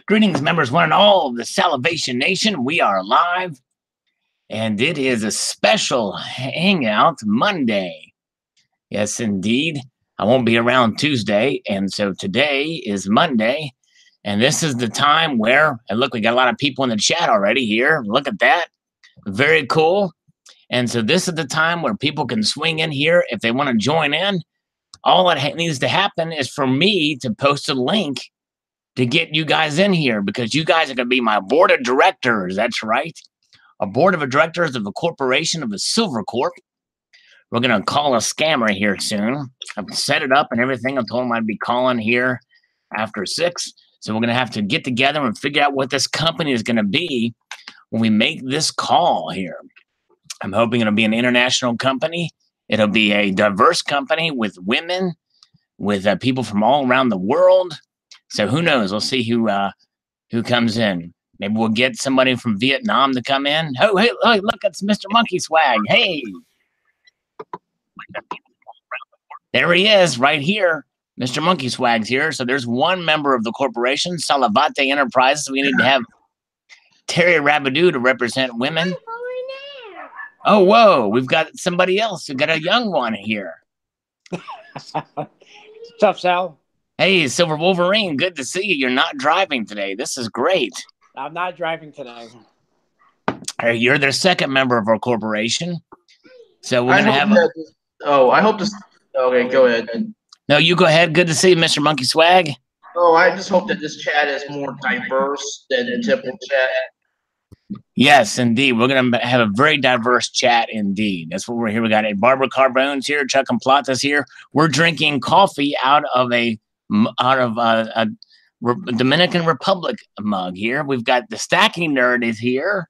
Greetings, members, one and all of the Salivation Nation. We are live, and it is a special Hangout Monday. Yes, indeed. I won't be around Tuesday, and so today is Monday, and this is the time where, and look, we got a lot of people in the chat already here. Look at that. Very cool. And so this is the time where people can swing in here if they want to join in. All that needs to happen is for me to post a link to get you guys in here, because you guys are going to be my board of directors. That's right. A board of directors of a corporation, of a Silver Corp. We're going to call a scammer here soon. I've set it up and everything. I told him I'd be calling here after 6. So we're going to have to get together and figure out what this company is going to be when we make this call here. I'm hoping it'll be an international company. It'll be a diverse company with women, with people from all around the world. So who knows? We'll see who comes in. Maybe we'll get somebody from Vietnam to come in. Oh, hey, look, it's Mr. Monkey Swag. Hey. There he is right here. Mr. Monkey Swag's here. So there's one member of the corporation, Salivate Enterprises. We need to have Terry Rabidou to represent women. Oh, whoa. We've got somebody else. We've got a young one here. What's up, Sal? Hey, Silver Wolverine, good to see you. You're not driving today. This is great. I'm not driving today. Hey, you're the second member of our corporation. So we're going to have I hope this... Okay, go ahead. No, you go ahead. Good to see you, Mr. Monkey Swag. Oh, I just hope that this chat is more diverse than the typical chat. Yes, indeed. We're going to have a very diverse chat indeed. That's what we're here. We got a Barbara Carbone's here, Chuck and Plata's here. We're drinking coffee out of a Dominican Republic mug here. We've got the Stacking Nerd is here.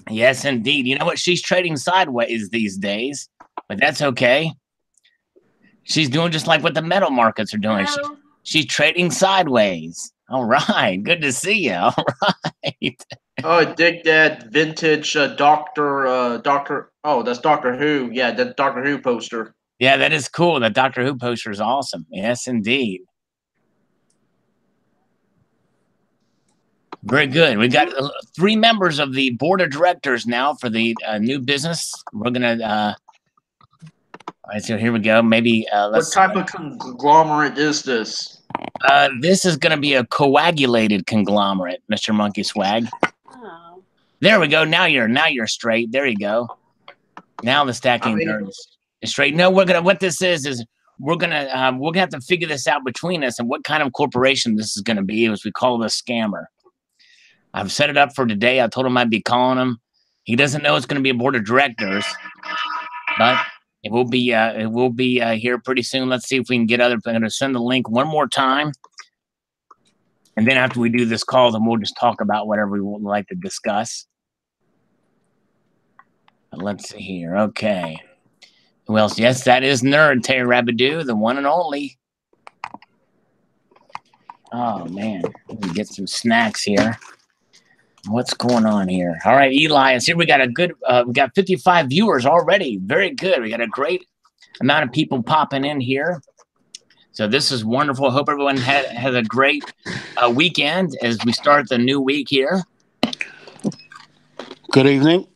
Yes, indeed. You know what? She's trading sideways these days, but that's okay. She's doing just like what the metal markets are doing. She's trading sideways. All right. Good to see you. All right. Oh, I dig that vintage Doctor. Oh, that's Doctor Who. Yeah, that Doctor Who poster. Yeah, that is cool. That Doctor Who poster is awesome. Yes, indeed. Very good. We got 3 members of the board of directors now for the new business. We're going to, all right, so here we go. Maybe what type of conglomerate is this? This is going to be a coagulated conglomerate, Mr. Monkey Swag. Oh. There we go. Now you're straight. There you go. Now the Stacking Nerd is straight. No, what this is we're gonna have to figure this out between us and what kind of corporation this is going to be, as we call this scammer. I've set it up for today. I told him I'd be calling him. He doesn't know it's going to be a board of directors, but it will be here pretty soon. Let's see if we can get other. I'm going to send the link one more time, and then after we do this call, then we'll just talk about whatever we would like to discuss. Let's see here. Okay. Who else? Yes, that is Nerd Terry Rabidou, the one and only. Oh man, let me get some snacks here. What's going on here? All right, Eli is here. We got a good, we got 55 viewers already. Very good. We got a great amount of people popping in here. So this is wonderful. Hope everyone has a great weekend as we start the new week here. Good evening.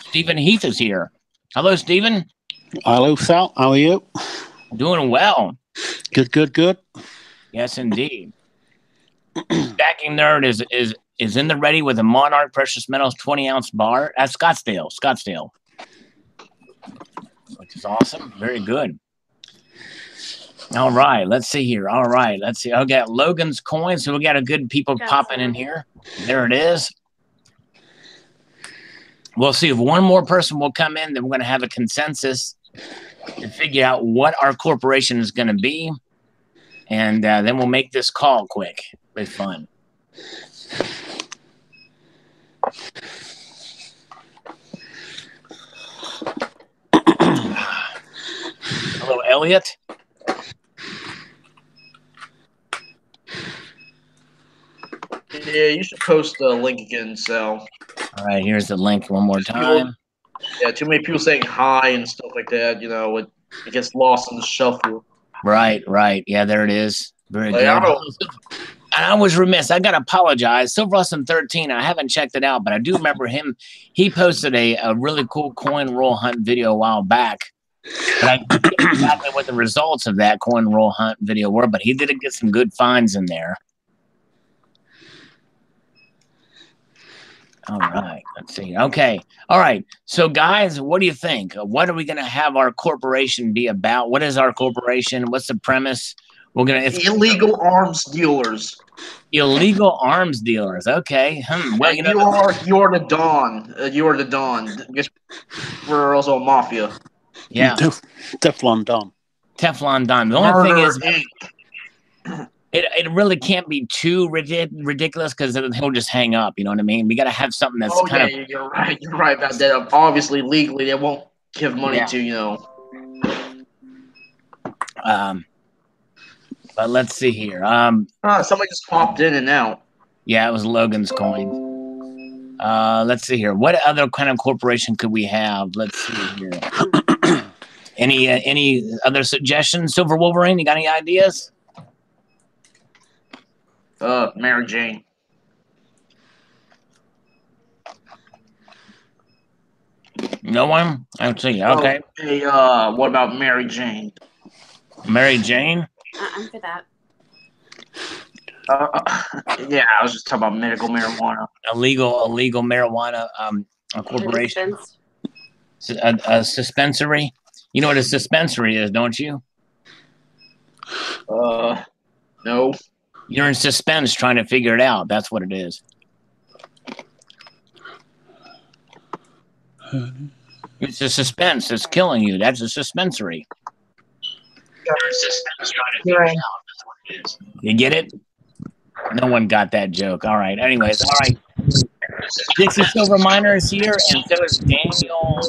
Stephen Heath is here. Hello, Stephen. Hello, Sal. How are you? Doing well. Good. Yes, indeed. Stacking Nerd is in the ready with a Monarch Precious Metals 20-ounce bar at Scottsdale, which is awesome. Very good. All right, let's see here. All right, let's see. I got Logan's coin, so we got a good people popping in here. There it is. We'll see if one more person will come in. Then we're going to have a consensus and figure out what our corporation is going to be, and then we'll make this call quick. It'll be fun. Hello, Elliot. Yeah, you should post the link again, Sal. All right, here's the link one more time. Yeah, too many people saying hi and stuff like that. You know, it gets lost in the shuffle. Right. Yeah, there it is. Very Like, good. I don't- And I was remiss. I got to apologize. Silver Awesome 13, I haven't checked it out, but I do remember him. He posted a really cool coin roll hunt video a while back. But I forget exactly what the results of that coin roll hunt video were, but he did get some good finds in there. All right, let's see. Okay, all right. So, guys, what do you think? What are we going to have our corporation be about? What is our corporation? What's the premise? We're gonna illegal arms dealers. illegal arms dealers. Okay. Well, And you are the Don. You are the Don. Guess we're also a mafia. yeah, Teflon Don. Teflon Don. The only thing is, Inc. it really can't be too ridiculous because he'll just hang up. You know what I mean? We got to have something that's Oh kind yeah, of you're right. You're right about that. Obviously, legally, they won't give money Yeah. to But let's see here. Somebody just popped in and out. Yeah, it was Logan's coin. Let's see here. What other kind of corporation could we have? Let's see here. Any other suggestions? Silver Wolverine, you got any ideas? Mary Jane. No one? Let's see. Okay. Hey, what about Mary Jane? Mary Jane? I'm for that. Yeah, I was just talking about medical marijuana. Illegal marijuana a corporation. A suspensory. You know what a suspensory is, don't you? No. You're in suspense trying to figure it out. That's what it is. It's a suspense that's killing you. That's a suspensory. You're in suspense trying to figure it out. That's what it is. You get it? No one got that joke. All right. Anyways, all right. Dixie Silver Miner is here, and so is Daniel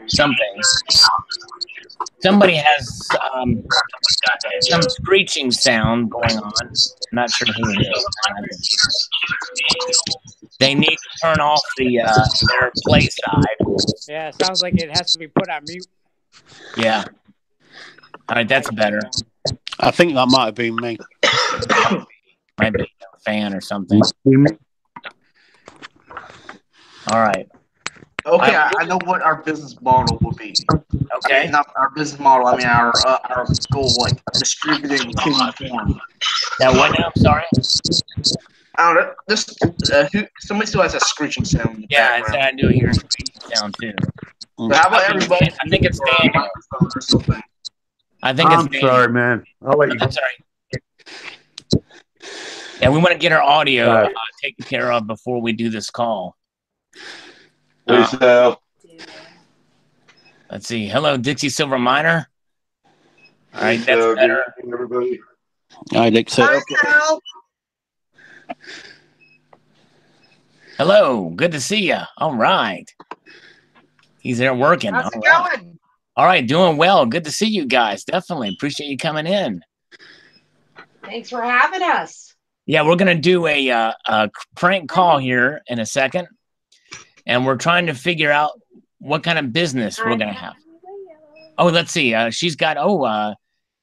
something. Somebody has some screeching sound going on. I'm not sure who it is. They need to turn off their play side. Yeah, it sounds like it has to be put on mute. Yeah. All right, that's better. I think that might have been me. Might be a fan or something. All right. Okay, I know what our business model will be. Okay. I mean, not our business model. I mean, our goal, like distributing kitty porn. Now what now? Sorry. I don't know. Somebody still has a screeching sound. In the Yeah, background. I do hear a screeching sound too. So how about everybody? I think it's Daniel. Or something. I think it's I'm Daniel. sorry, man. I'll let you. I'm sorry. Yeah, we want to get our audio taken care of before we do this call. Peace out. Let's see. Hello, Dixie Silver Miner. All right, Peace that's out. better. Good evening, everybody. I think so. Hello, good to see you. All right. He's there working. How's it All right. going? All right, doing well. Good to see you guys. Definitely appreciate you coming in. Thanks for having us. Yeah, we're gonna do a prank call here in a second, and we're trying to figure out what kind of business we're gonna have. Oh, let's see. She's got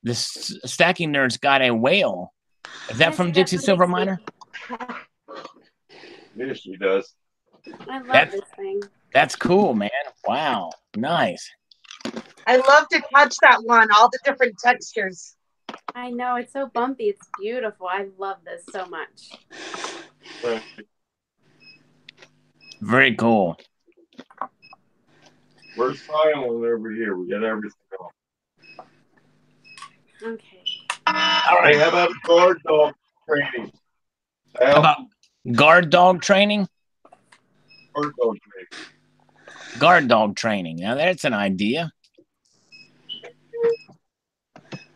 this stacking nerd's got a whale. Is that from Dixie Silver Miner? Yes, she does. I love this thing. That's cool, man. Wow, nice. I love to touch that one, all the different textures. I know, it's so bumpy. It's beautiful. I love this so much. Very cool. We're silent over here. We got everything on. Okay. All Hey, right. how about guard dog training? How about guard dog training? Guard dog training. Guard dog training. Now that's an idea.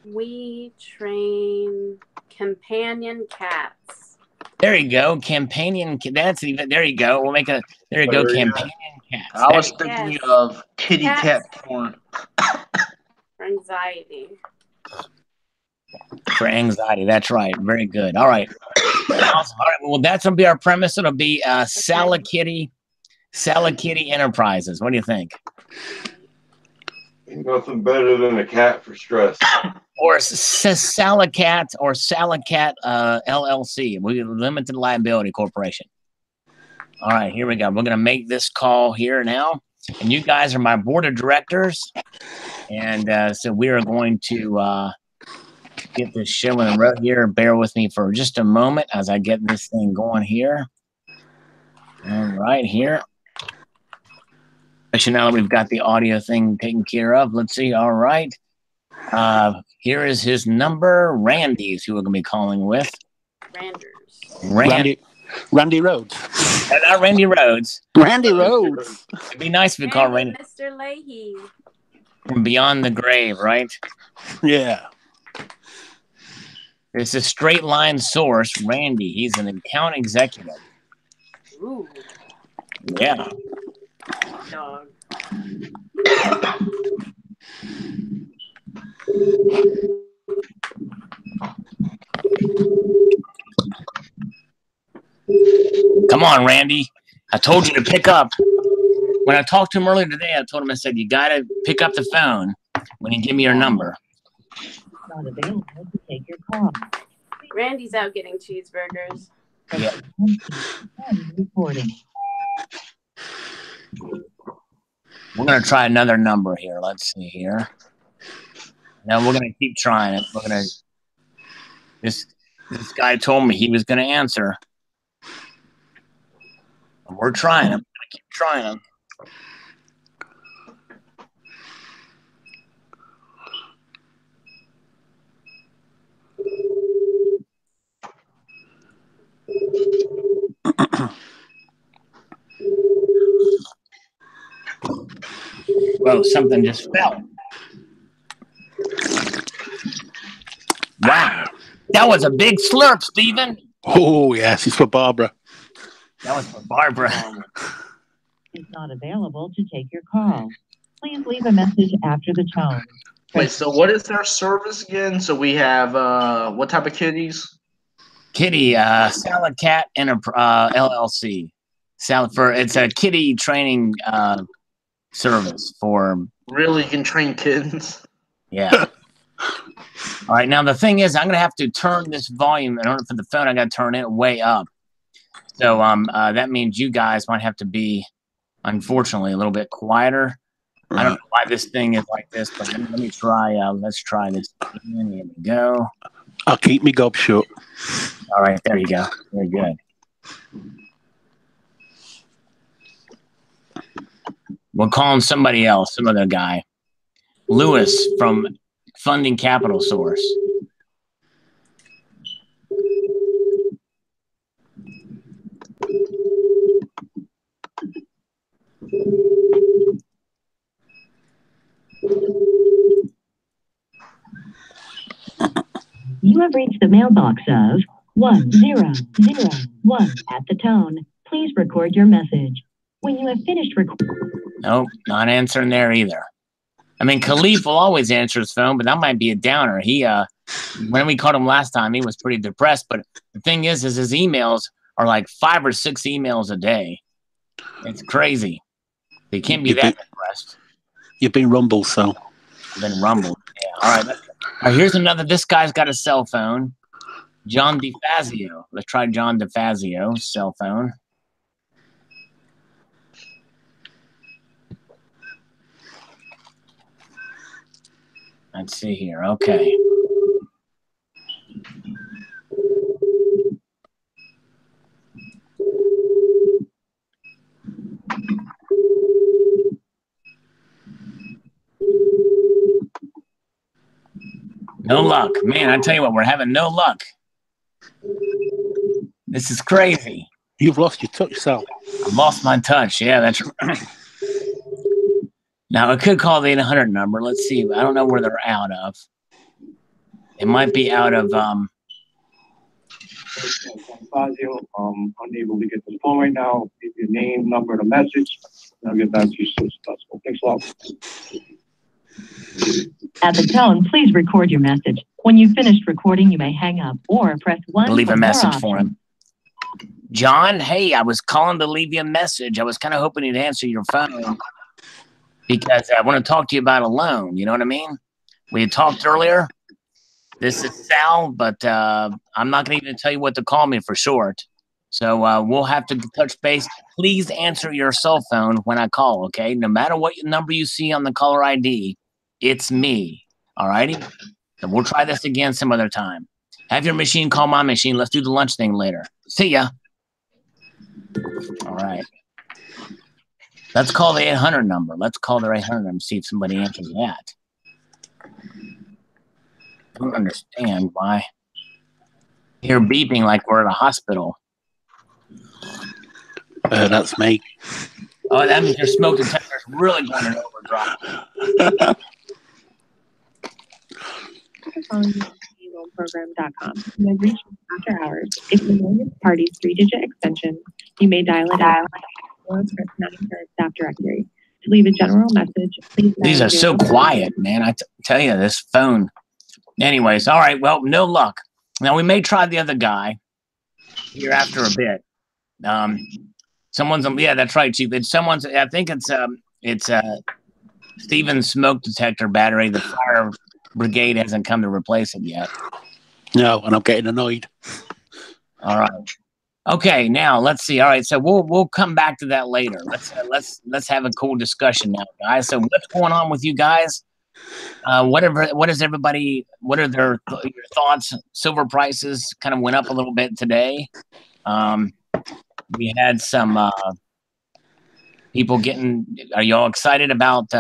We train companion cats. There you go. Companion. That's even. There you go. We'll make a. There you go. There you go. Companion cats. I was There- thinking Yes. of kitty Cats. cat porn. For anxiety. for anxiety. That's right. Very good. All right. Awesome. All right. Well, that's gonna be our premise. It'll be Salakitty Enterprises. What do you think? Ain't nothing better than a cat for stress. or Salicat LLC. We limited liability corporation. All right, here we go. We're gonna make this call here now, and you guys are my board of directors, and so we are going to get this show in a row here. Bear with me for just a moment as I get this thing going here. All right, here. Actually, now that we've got the audio thing taken care of, let's see. All right. Here is his number. Randy's who we're going to be calling with. Randy Rhodes. Not Randy Rhodes. Randy Rhodes. It'd be nice if we call Randy. Mr. Leahy. From beyond the grave, right? Yeah. It's a straight line source. Randy. He's an account executive. Ooh. Yeah. Dog. Come on, Randy. I told you to pick up. When I talked to him earlier today, I told him, I said, you got to pick up the phone when you give me your number. Not available to take your call. Randy's out getting cheeseburgers. Yeah. Recording. We're going to try another number here. Let's see here. Now we're going to keep trying it. We're going to. This guy told me he was going to answer. We're trying him. We're going to keep trying him. Whoa, something just fell. Wow. That was a big slurp, Stephen. Oh, yes, it's for Barbara. That was for Barbara. Is not available to take your call. Please leave a message after the tone. Wait, so what is their service again? So we have what type of kitties? Kitty, Salad Cat LLC. It's a kitty training service for. Really, you can train kittens? Yeah. All right. Now the thing is, I'm gonna have to turn this volume in order for the phone. I got to turn it way up. So that means you guys might have to be, unfortunately, a little bit quieter. I don't know why this thing is like this, but let me try. Let's try this. Here we go. I'll keep me gob shut. All right, there you go. Very good. We'll call him somebody else, some other guy. Lewis from Funding Capital Source. You have reached the mailbox of 1001 at the tone. Please record your message. When you have finished recording. Nope, not answering there either. I mean, Khalif will always answer his phone, but that might be a downer. He, when we called him last time, he was pretty depressed. But the thing is his emails are like 5 or 6 emails a day. It's crazy. They can't be that depressed. You've been rumbled, so. I've been rumbled. Yeah. All right. All right. Here's another. This guy's got a cell phone. John DeFazio. Let's try John DeFazio's cell phone. Let's see here. Okay. No luck. Man, I tell you what, we're having no luck. This is crazy. You've lost your touch, Sal. I've lost my touch. Yeah, that's right. Now, I could call the 800 number. Let's see. I don't know where they're out of. It might be out of... Unable to get the phone right now. Leave your name, number, and a message. I'll get back to you as soon as possible. Thanks a lot. At the tone, please record your message. When you've finished recording, you may hang up or press 1. Leave a message for him. John, hey, I was calling to leave you a message. I was kind of hoping you'd answer your phone because I want to talk to you about a loan. You know what I mean? We had talked earlier, This is Sal, but I'm not going to even tell you what to call me for short. So we'll have to touch base. Please answer your cell phone when I call, okay? No matter what number you see on the caller ID, it's me. All righty? So we'll try this again some other time. Have your machine call my machine. Let's do the lunch thing later. See ya. All right. Let's call the 800 number. Let's call their 800 and see if somebody answers that. I don't understand why. You're beeping like we're at a hospital. That's me. Oh, that means your smoke detector's really going in overdrive. Program.com. You have reached after hours. If you know your party's 3-digit extension, you may dial it out or press 9 for a staff directory. To leave a general message, please. These are so quiet, man. I tell you, this phone. Anyways, all right. Well, no luck. Now we may try the other guy here after a bit. Yeah, that's right, Chief. It's someone's. I think it's Steven's smoke detector battery. The fire brigade hasn't come to replace it yet. No, and I'm getting annoyed. All right. Okay, now let's see. All right, so we'll come back to that later. Let's have a cool discussion now, guys. So what's going on with you guys? What are your thoughts? Silver prices kind of went up a little bit today. We had some people are y'all excited about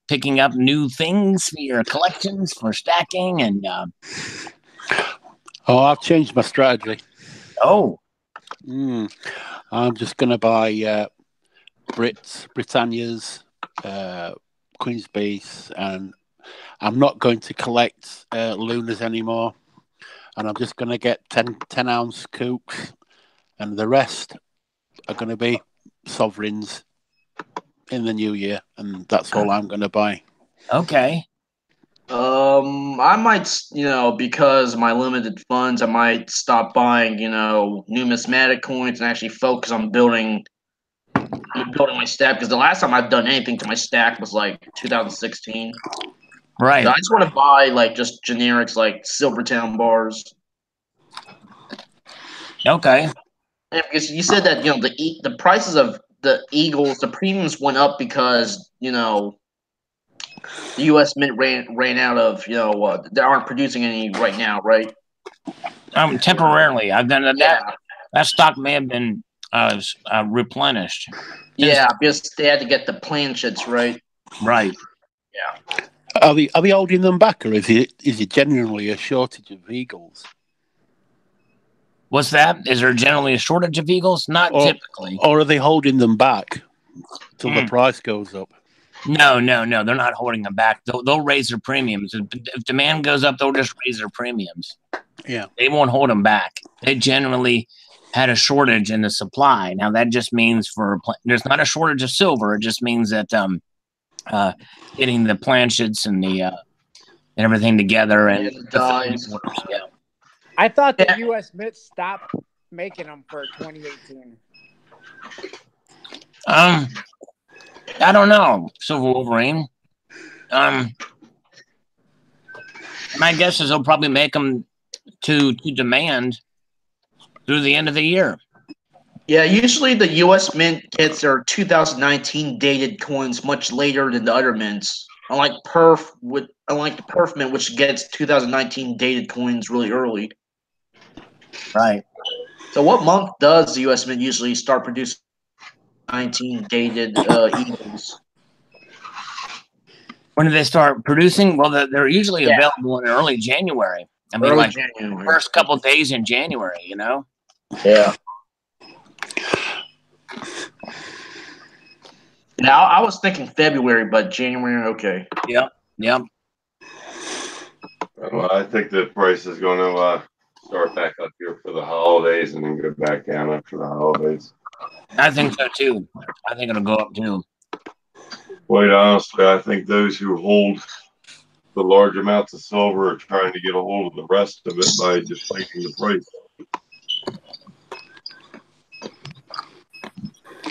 picking up new things for your collections for stacking and I've changed my strategy. Oh. I'm just going to buy Britannia's, Queen's Base, and I'm not going to collect Lunas anymore. And I'm just going to get 10-ounce Kooks, and the rest are going to be Sovereigns in the new year, and that's all I'm going to buy. Okay. I might, because of my limited funds, I might stop buying, numismatic coins and actually focus on building my stack. Because the last time I've done anything to my stack was like 2016. Right. So I just want to buy like just generics like Silvertown bars. Okay. And because you said that the prices of the Eagles, the premiums went up because the U.S. Mint ran out of they aren't producing any right now, right? Temporarily, I've done that. Yeah. That stock may have been replenished. Yeah, because they had to get the planchets, right? Right. Yeah. Are they holding them back, or is it genuinely a shortage of Eagles? What's that? Is there generally a shortage of Eagles? Not typically. Or are they holding them back till the price goes up? No. They're not holding them back. They'll raise their premiums. If demand goes up, they'll just raise their premiums. Yeah. They won't hold them back. They generally had a shortage in the supply. Now, that just means there's not a shortage of silver. It just means that getting the planchets and and everything together and dies. Yeah. I thought the U.S. Mint stopped making them for 2018. I don't know, Silver Wolverine. My guess is they'll probably make them to demand through the end of the year. Yeah, usually the U.S. Mint gets their 2019 dated coins much later than the other mints. Unlike the Perf Mint, which gets 2019 dated coins really early. Right. So, what month does the U.S. Mint usually start producing 19 dated Eagles? When do they start producing? Well, they're usually available in early January. I mean, January. First couple of days in January, Yeah. Now, I was thinking February, but January, okay. Yep. Well, I think the price is going to start back up here for the holidays and then go back down after the holidays. I think so, too. I think it'll go up, too. Quite honestly, I think those who hold the large amounts of silver are trying to get a hold of the rest of it by deflating the price.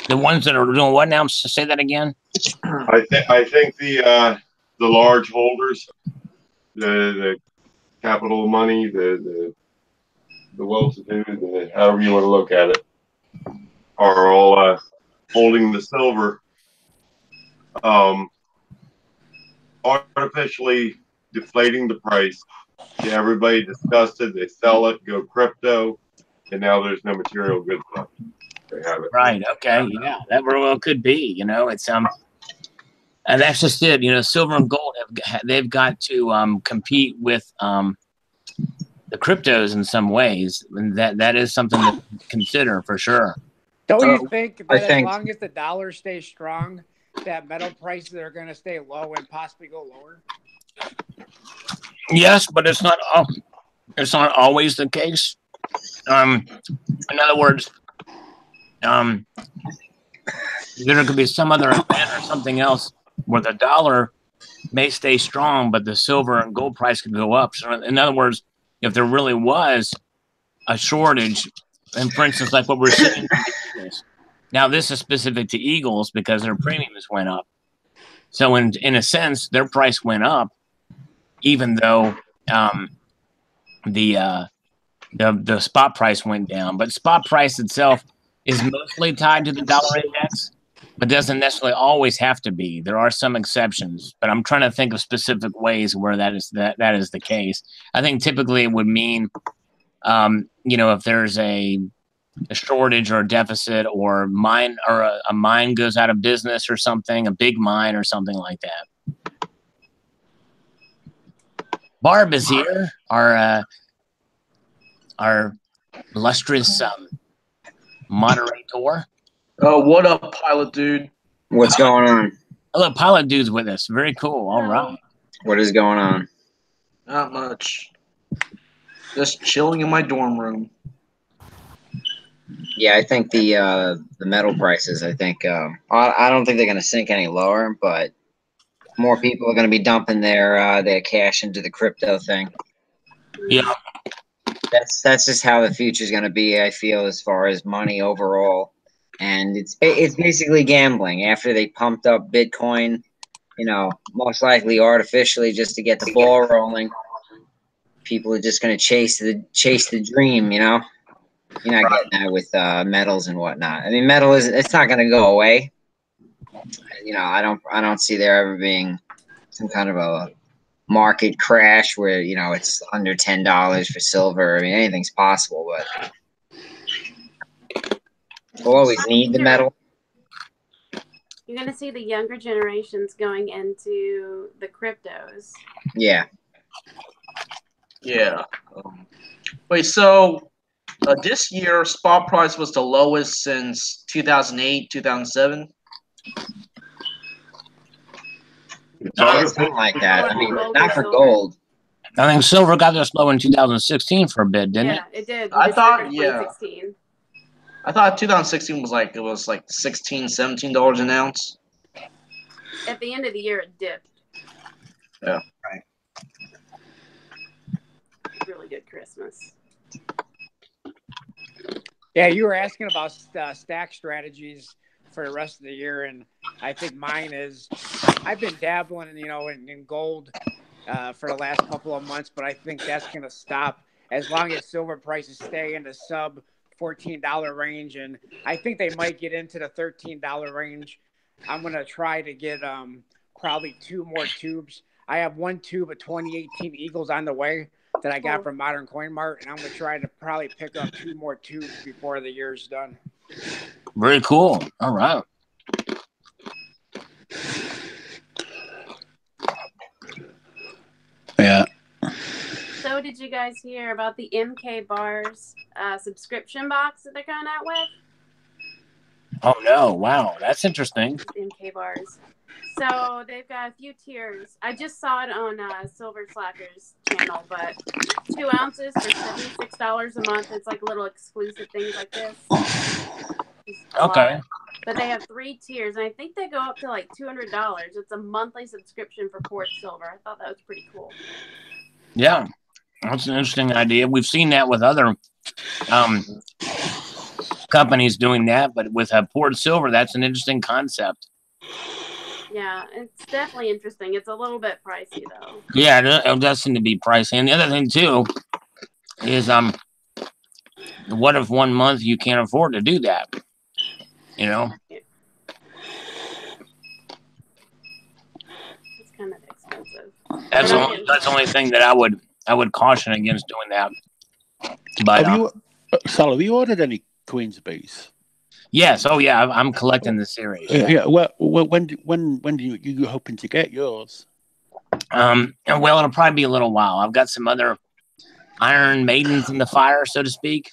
The ones that are doing what now? Say that again. I think the large holders, the capital money, the well-to-do, however you want to look at it, are all holding the silver, artificially deflating the price. Yeah, everybody discussed it. They sell it, go crypto, and now there's no material goods left. They have it. Right. Okay. Yeah, that very well could be. You know, it's and that's just it. You know, silver and gold they've got to compete with the cryptos in some ways, and that is something to consider for sure. Don't you think that as long as the dollar stays strong, that metal prices are going to stay low and possibly go lower? Yes, but it's not always the case. In other words, there could be some other event or something else where the dollar may stay strong, but the silver and gold price could go up. So, in other words, if there really was a shortage, and for instance, like what we're seeing, now this is specific to Eagles because their premiums went up. So, in a sense, their price went up, even though the spot price went down. But spot price itself is mostly tied to the dollar index, but doesn't necessarily always have to be. There are some exceptions, but I'm trying to think of specific ways where that is the case. I think typically it would mean, if there's a shortage or a deficit, or a mine goes out of business or something, a big mine or something like that. Barb is here, our illustrious moderator. Oh, what up, pilot dude? What's going on? Hello, pilot dude's with us. Very cool. All right. What is going on? Not much. Just chilling in my dorm room. Yeah, I think the metal prices. I think I don't think they're going to sink any lower, but more people are going to be dumping their cash into the crypto thing. Yeah, that's just how the future is going to be. I feel, as far as money overall. And it's basically gambling. After they pumped up Bitcoin, most likely artificially just to get the ball rolling, people are just going to chase the dream. You're not getting that with metals and whatnot. I mean, it's not going to go away. I don't see there ever being some kind of a market crash where it's under $10 for silver. I mean, anything's possible, but we'll always need the metal. You're going to see the younger generations going into the cryptos. Yeah. Yeah. Wait, so this year, spot price was the lowest since 2008, 2007? Something like that. I mean, not for gold. I think silver got this low in 2016 for a bit, didn't it? Yeah, it did. I thought, 2016. I thought 2016 was like $16, $17 an ounce. At the end of the year, it dipped. Yeah. Right. Really good Christmas. Yeah, you were asking about stack strategies for the rest of the year, and I think mine is I've been dabbling, in gold for the last couple of months, but I think that's going to stop as long as silver prices stay in the sub $14 range, and I think they might get into the $13 range. I'm going to try to get probably 2 more tubes. I have 1 tube of 2018 Eagles on the way that I got from Modern Coin Mart, and I'm going to try to probably pick up 2 more tubes before the year's done. Very cool. All right. Yeah. So did you guys hear about the MK Bars subscription box that they're coming out with? Oh, no. Wow. That's interesting. MK Bars. So they've got a few tiers. I just saw it on Silver Slacker's channel, but 2 ounces for $76 a month. It's like little exclusive things like this. Okay. But they have 3 tiers, and I think they go up to like $200. It's a monthly subscription for poured silver. I thought that was pretty cool. Yeah. That's an interesting idea. We've seen that with other companies doing that, but with poured silver, that's an interesting concept. Yeah, it's definitely interesting. It's a little bit pricey though. Yeah, it does seem to be pricey. And the other thing too is what if 1 month you can't afford to do that? You know? It's kind of expensive. That's the only thing that I would caution against doing that. But Sal, have you ordered any Queen's Bees? Yes. Oh yeah, I'm collecting the series. Yeah. Well, when do you hoping to get yours? Well, it'll probably be a little while. I've got some other Iron Maidens in the fire, so to speak.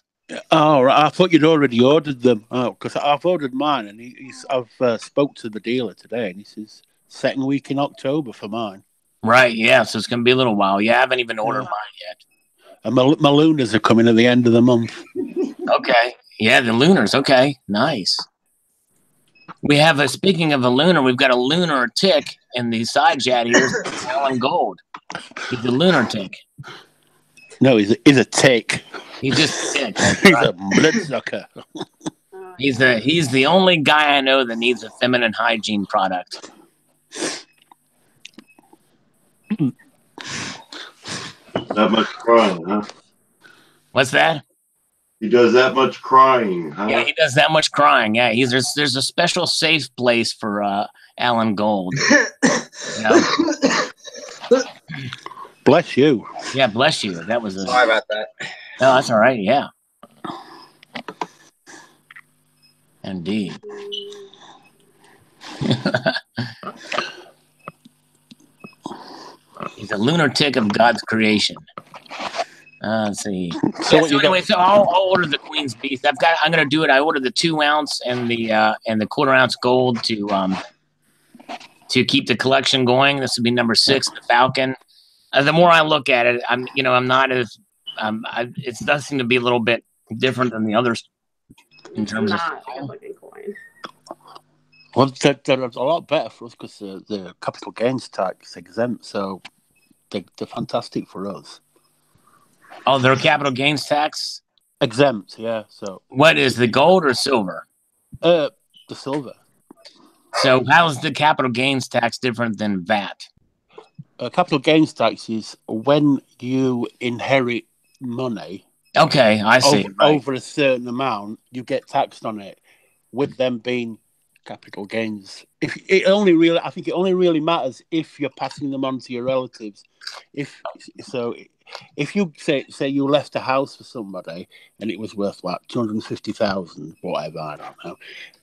Oh, right. I thought you'd already ordered them. Oh, because I've ordered mine, and I've spoke to the dealer today, and he says second week in October for mine. Right. Yeah. So it's gonna be a little while. Yeah, I haven't even ordered mine yet. And my Lunars are coming at the end of the month. Okay. Yeah, the Lunars. Okay. Nice. We have speaking of a lunar, we've got a lunar tick in the side chat here. Alan Gold. He's a lunar tick. No, he's a tick. He's just a tick. He's a bloodsucker. He's the only guy I know that needs a feminine hygiene product. That much crying, huh? What's that? He does that much crying, huh? Yeah, he does that much crying. Yeah, there's a special safe place for Alan Gold. You know? Bless you. Yeah, bless you. That was Sorry about that. No, that's all right. Yeah. Indeed. He's a lunatic of God's creation. Let's see. So anyway, so I'll order the Queen's Beast. I'm gonna do it. I ordered the 2 ounce and the 1/4 ounce gold to keep the collection going. This would be number 6, the Falcon. The more I look at it, I'm not as it does seem to be a little bit different than the others in terms of. Well, they're a lot better for us because the capital gains tax exempt, so they're fantastic for us. Oh, they're capital gains tax exempt, yeah. So what is the gold or silver? The silver. So how is the capital gains tax different than VAT? Capital gains tax is when you inherit money. Okay, I see. Over a certain amount, you get taxed on it. With them being capital gains, I think it only really matters if you're passing them on to your relatives. If you say you left a house for somebody and it was worth like 250,000, whatever, I don't know,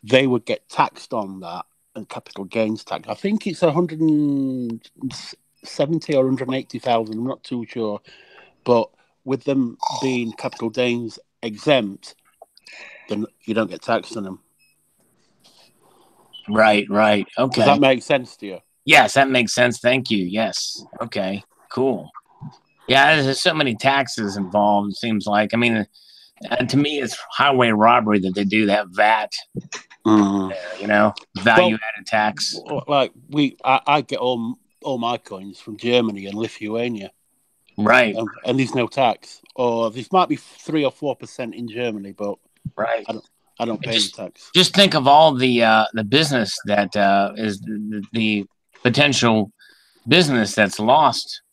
they would get taxed on that and capital gains tax. I think it's 170 or 180,000. I'm not too sure, but with them being capital gains exempt, then you don't get taxed on them. Right. Okay. Does that make sense to you? Yes, that makes sense. Thank you. Yes. Okay. Cool. Yeah, there's so many taxes involved. It seems like. I mean, to me, it's highway robbery that they do that VAT. Value added tax. Like I get all my coins from Germany and Lithuania. Right. And there's no tax, or this might be 3 or 4% in Germany, but right. I don't pay any tax. Just think of all the business that is the potential business that's lost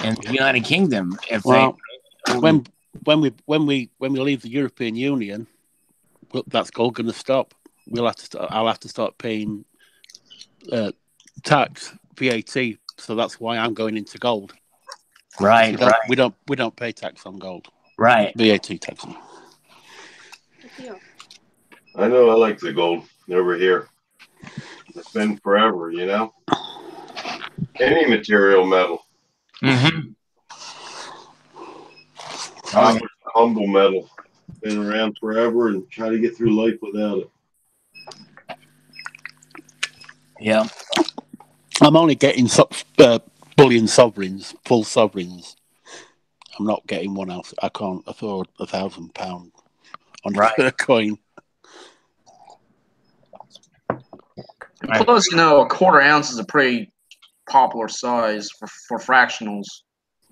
in the United Kingdom when we leave the European Union, that's all going to stop. I'll have to start paying tax, VAT. So that's why I'm going into gold. Right. We don't pay tax on gold. Right. VAT tax. I know I like the gold over here. It's been forever, Any material metal. Mm-hmm. Humble metal. Been around forever and try to get through life without it. Yeah. I'm only getting bullion sovereigns, full sovereigns. I'm not getting one else. I can't afford £1,000 on a coin. Plus, 1/4 ounce is a pretty popular size for fractionals.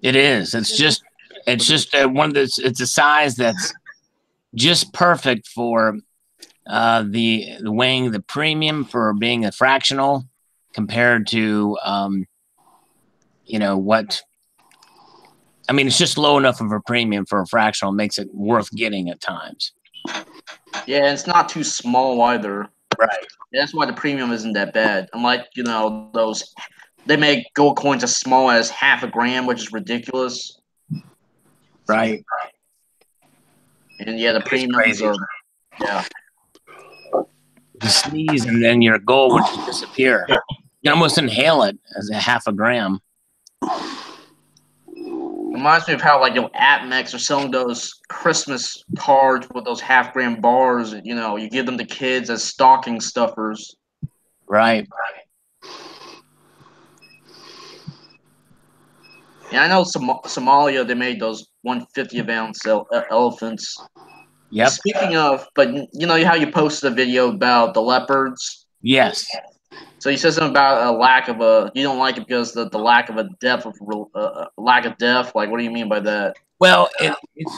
It is. It's just one that's. It's a size that's just perfect for the weighing the premium for being a fractional, compared to, you know, what. I mean, it's just low enough of a premium for a fractional. It makes it worth getting at times. Yeah, it's not too small either. Right. That's why the premium isn't that bad. Unlike, you know, those, they make gold coins as small as half a gram, which is ridiculous. Right. And yeah, the premiums are, yeah. You sneeze and then your gold would just disappear. You can almost inhale it as a half a gram. Reminds me of how, like, you know, AppMex are selling those Christmas cards with those half-gram bars. You know, you give them to kids as stocking stuffers. Right. Yeah, I know Somalia, they made those 150-ounce elephants. Yep. Speaking of, but you know how you posted a video about the leopards? Yes. So you said something about a lack of a. You don't like it because the lack of a depth of lack of depth. Like, what do you mean by that? Well,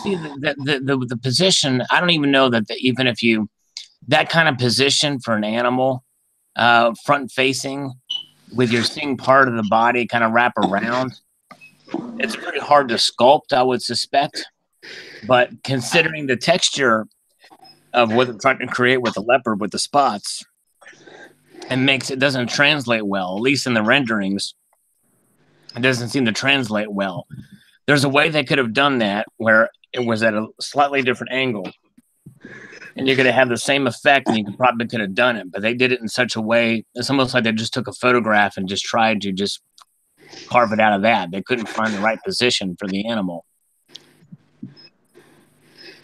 see the position. I don't even know that even if you that kind of position for an animal, front facing, with your seeing part of the body kind of wrap around, it's pretty hard to sculpt, I would suspect. But considering the texture of what they're trying to create with the leopard with the spots, it doesn't translate well, at least in the renderings. It doesn't seem to translate well. There's a way they could have done that where it was at a slightly different angle, and you're going to have the same effect, and you probably could have done it, but they did it in such a way. It's almost like they just took a photograph and just tried to just carve it out of that. They couldn't find the right position for the animal.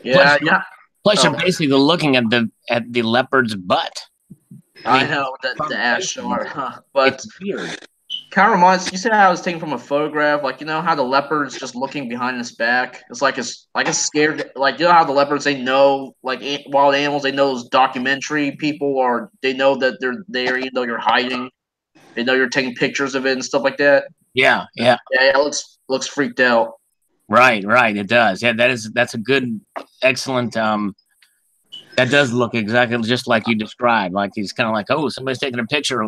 Yeah, Plus, you're basically looking at the leopard's butt. I know that the ash art, huh? But it's weird. Kind of reminds. You said how it was taken from a photograph. Like, you know how the leopard's just looking behind his back. It's like a scared. Like, you know how the leopards, they know, like wild animals, they know those documentary people, or they know that they're there even though you're hiding. They know you're taking pictures of it and stuff like that. Yeah. Yeah, it looks freaked out. Right. It does. Yeah, that's a good, excellent. That does look exactly just like you described. Like he's kind of like, oh, somebody's taking a picture.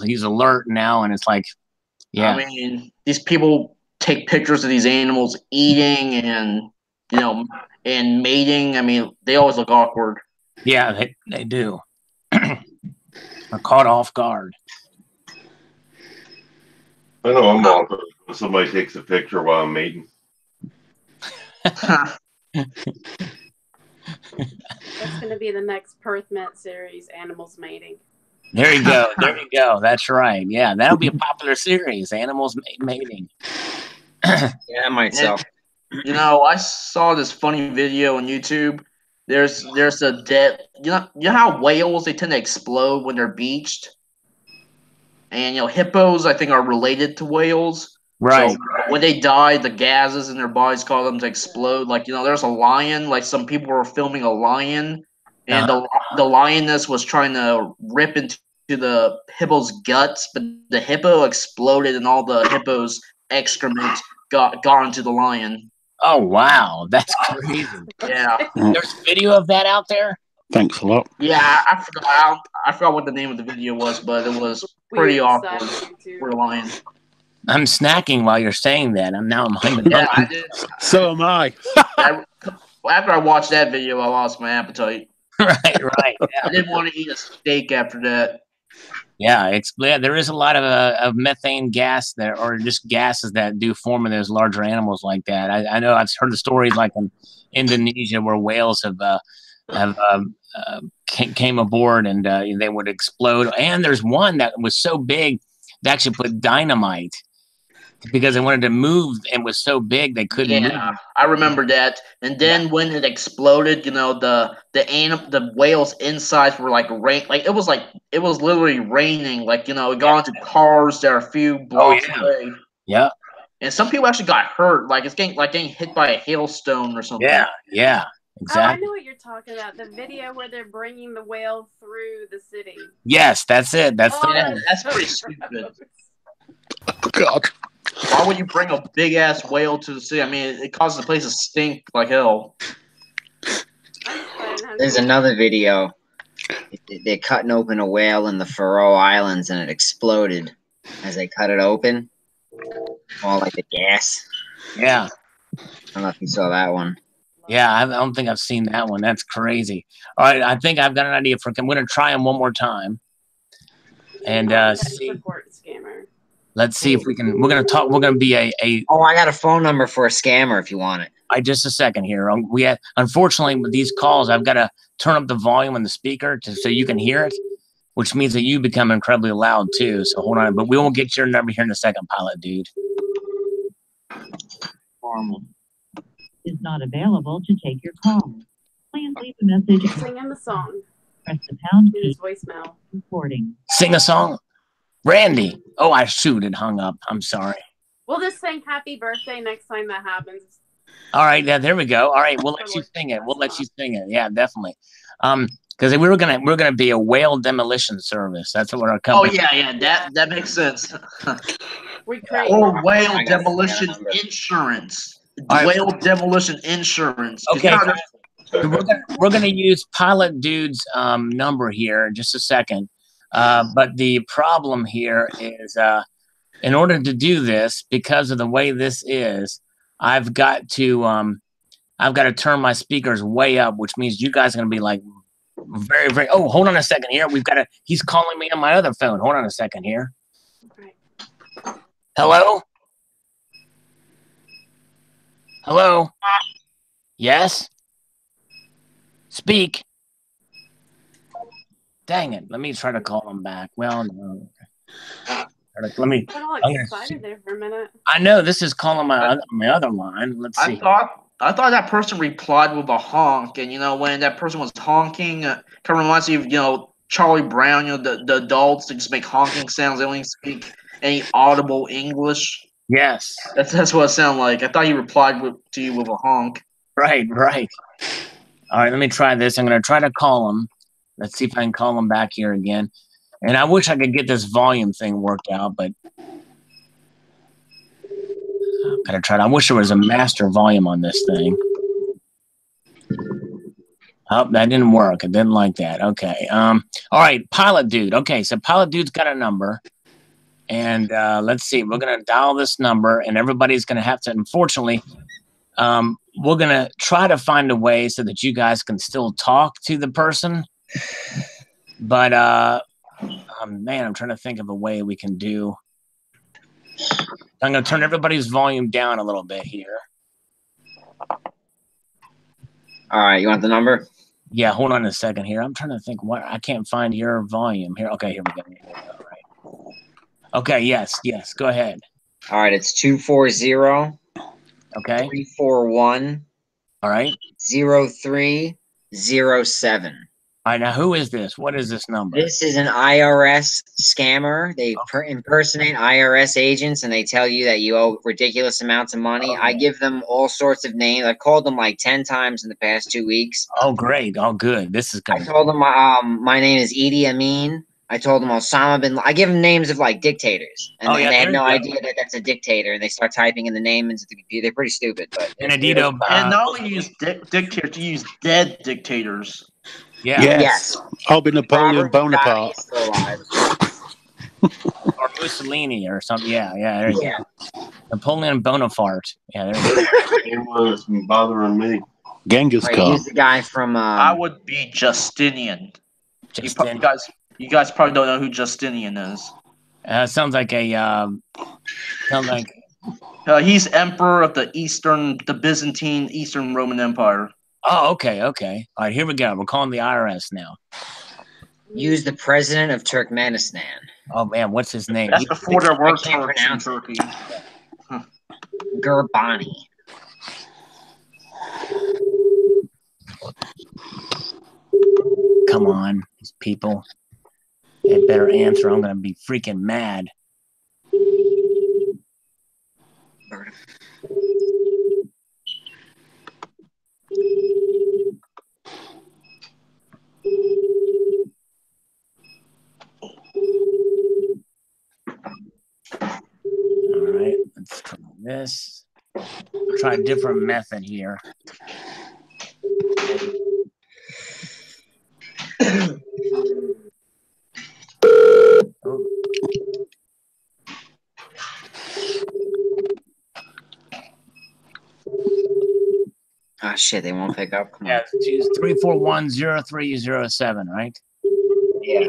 He's alert now, and it's like, yeah. I mean, these people take pictures of these animals eating and, you know, and mating. I mean, they always look awkward. Yeah, they do. Are caught off guard. I know I'm awkward when somebody takes a picture while I'm mating. That's going to be the next Perth Met series, Animals Mating. There you go. That's right. Yeah, that'll be a popular series, Animals Mating. Yeah, I might sell. You know, I saw this funny video on YouTube. There's a dead. You know how whales, they tend to explode when they're beached, and you know hippos, I think, are related to whales. Right. So when they die, the gases in their bodies cause them to explode. Like, you know, there's a lion. Like, some people were filming a lion, and the lioness was trying to rip into the hippo's guts, but the hippo exploded, and all the hippo's excrement got into the lion. Oh wow, that's crazy. Yeah. There's video of that out there. Thanks a lot. Yeah, I forgot what the name of the video was, but it was pretty awkward for a lion. I'm snacking while you're saying that. I'm hungry. Yeah, So am I. After I watched that video, I lost my appetite. Right. Yeah. I didn't want to eat a steak after that. Yeah, there is a lot of methane gas there, or just gases that do form in those larger animals like that. I know I've heard the stories like in Indonesia where whales came aboard and they would explode. And there's one that was so big they actually put dynamite because they wanted to move and was so big they couldn't move. I remember that. And then when it exploded, you know, the whale's insides were like rain. Like it was literally raining. Like, you know, it got into cars that are a few blocks away. Yeah. And some people actually got hurt. Like it's getting hit by a hailstone or something. Yeah. Exactly. Oh, I know what you're talking about. The video where they're bringing the whale through the city. Yes, that's it. That's pretty stupid. Oh, God. Why would you bring a big ass whale to the city? I mean, it causes the place to stink like hell. There's another video They're cutting open a whale in the Faroe Islands, and it exploded as they cut it open. All like the gas. Yeah. I don't know if you saw that one. Yeah, I don't think I've seen that one. That's crazy. All right, I think I've got an idea for. I'm going to try them one more time, and see. Report scammer. Let's see if we can. We're going to talk. We're going to be a. Oh, I got a phone number for a scammer if you want it. Just a second here. We have, unfortunately, with these calls, I've got to turn up the volume on the speaker so you can hear it, which means that you become incredibly loud too. So hold on, but we won't get your number here in a second, pilot dude. Is not available to take your call. Please leave a message. Sing him a song. Press the pound key. His voicemail. Recording. Sing a song, Randy. Oh, I shoot it hung up. I'm sorry. We'll just sing happy birthday next time that happens. All right, yeah, there we go. All right, we'll let you sing it. We'll let you sing it. Yeah, definitely. Because we're gonna be a whale demolition service. That's what our company. Oh yeah, that makes sense. We create Or whale demolition insurance. Right. Whale demolition insurance. Okay, we're gonna use Pilot Dude's number here in just a second. But the problem here is, in order to do this, because of the way this is, I've got to turn my speakers way up, which means you guys are gonna be like very, very. Oh, hold on a second here. He's calling me on my other phone. Hold on a second here. Hello? Hello? Yes? Speak. Dang it. Let me try to call him back. Well, no. Let me. I got all excited there for a minute. I know this is calling my other line. Let's see. I thought that person replied with a honk, and when that person was honking, kind of reminds me of Charlie Brown. The adults that just make honking sounds. They don't even speak any audible English. Yes. That's what it sounded like. I thought he replied to you with a honk. Right. All right, let me try this. I'm going to try to call him. Let's see if I can call him back here again. And I wish I could get this volume thing worked out, but I'm going to try. I wish there was a master volume on this thing. Oh, that didn't work. I didn't like that. Okay. All right, Pilot Dude. Okay, so Pilot Dude's got a number. And let's see. We're going to dial this number, and everybody's going to have to, unfortunately, we're going to try to find a way so that you guys can still talk to the person. But, man, I'm trying to think of a way we can do. I'm going to turn everybody's volume down a little bit here. All right, you want the number? Yeah, hold on a second here. I'm trying to think what I can't find your volume here. Okay, here we go. All right. Okay, yes, go ahead. All right, it's 240. Okay. 341. All right. 0307. All right, now who is this? What is this number? This is an IRS scammer. They impersonate IRS agents, and they tell you that you owe ridiculous amounts of money. I give them all sorts of names. I've called them like 10 times in the past 2 weeks. Oh, great. Oh, good. This is good. I told them my name is Idi Amin. I told them Osama bin Laden. I give them names of like dictators, and they had no idea that that's a dictator. And they start typing in the name into the computer. They're pretty stupid, but Benedito. And not only use dictators, you use dead dictators. Yeah. Yes. I'll be Napoleon Bonaparte. Or Mussolini or something. Yeah, there you go. Napoleon Bonaparte. Yeah, there you go. It was bothering me. Genghis Khan. He's the guy from. I would be Justinian. You guys probably don't know who Justinian is. Sounds like a. He's emperor of the Byzantine Eastern Roman Empire. Oh, okay. All right, here we go. We're calling the IRS now. Use the president of Turkmenistan. Oh man, what's his name? That's before there were Turks in Turkey. Gurbani. Come on, these people. They better answer. I'm going to be freaking mad. All right, let's try this. I'll try a different method here. Oh shit, they won't pick up. Come Yeah, on. choose 341-0307, right? Yeah.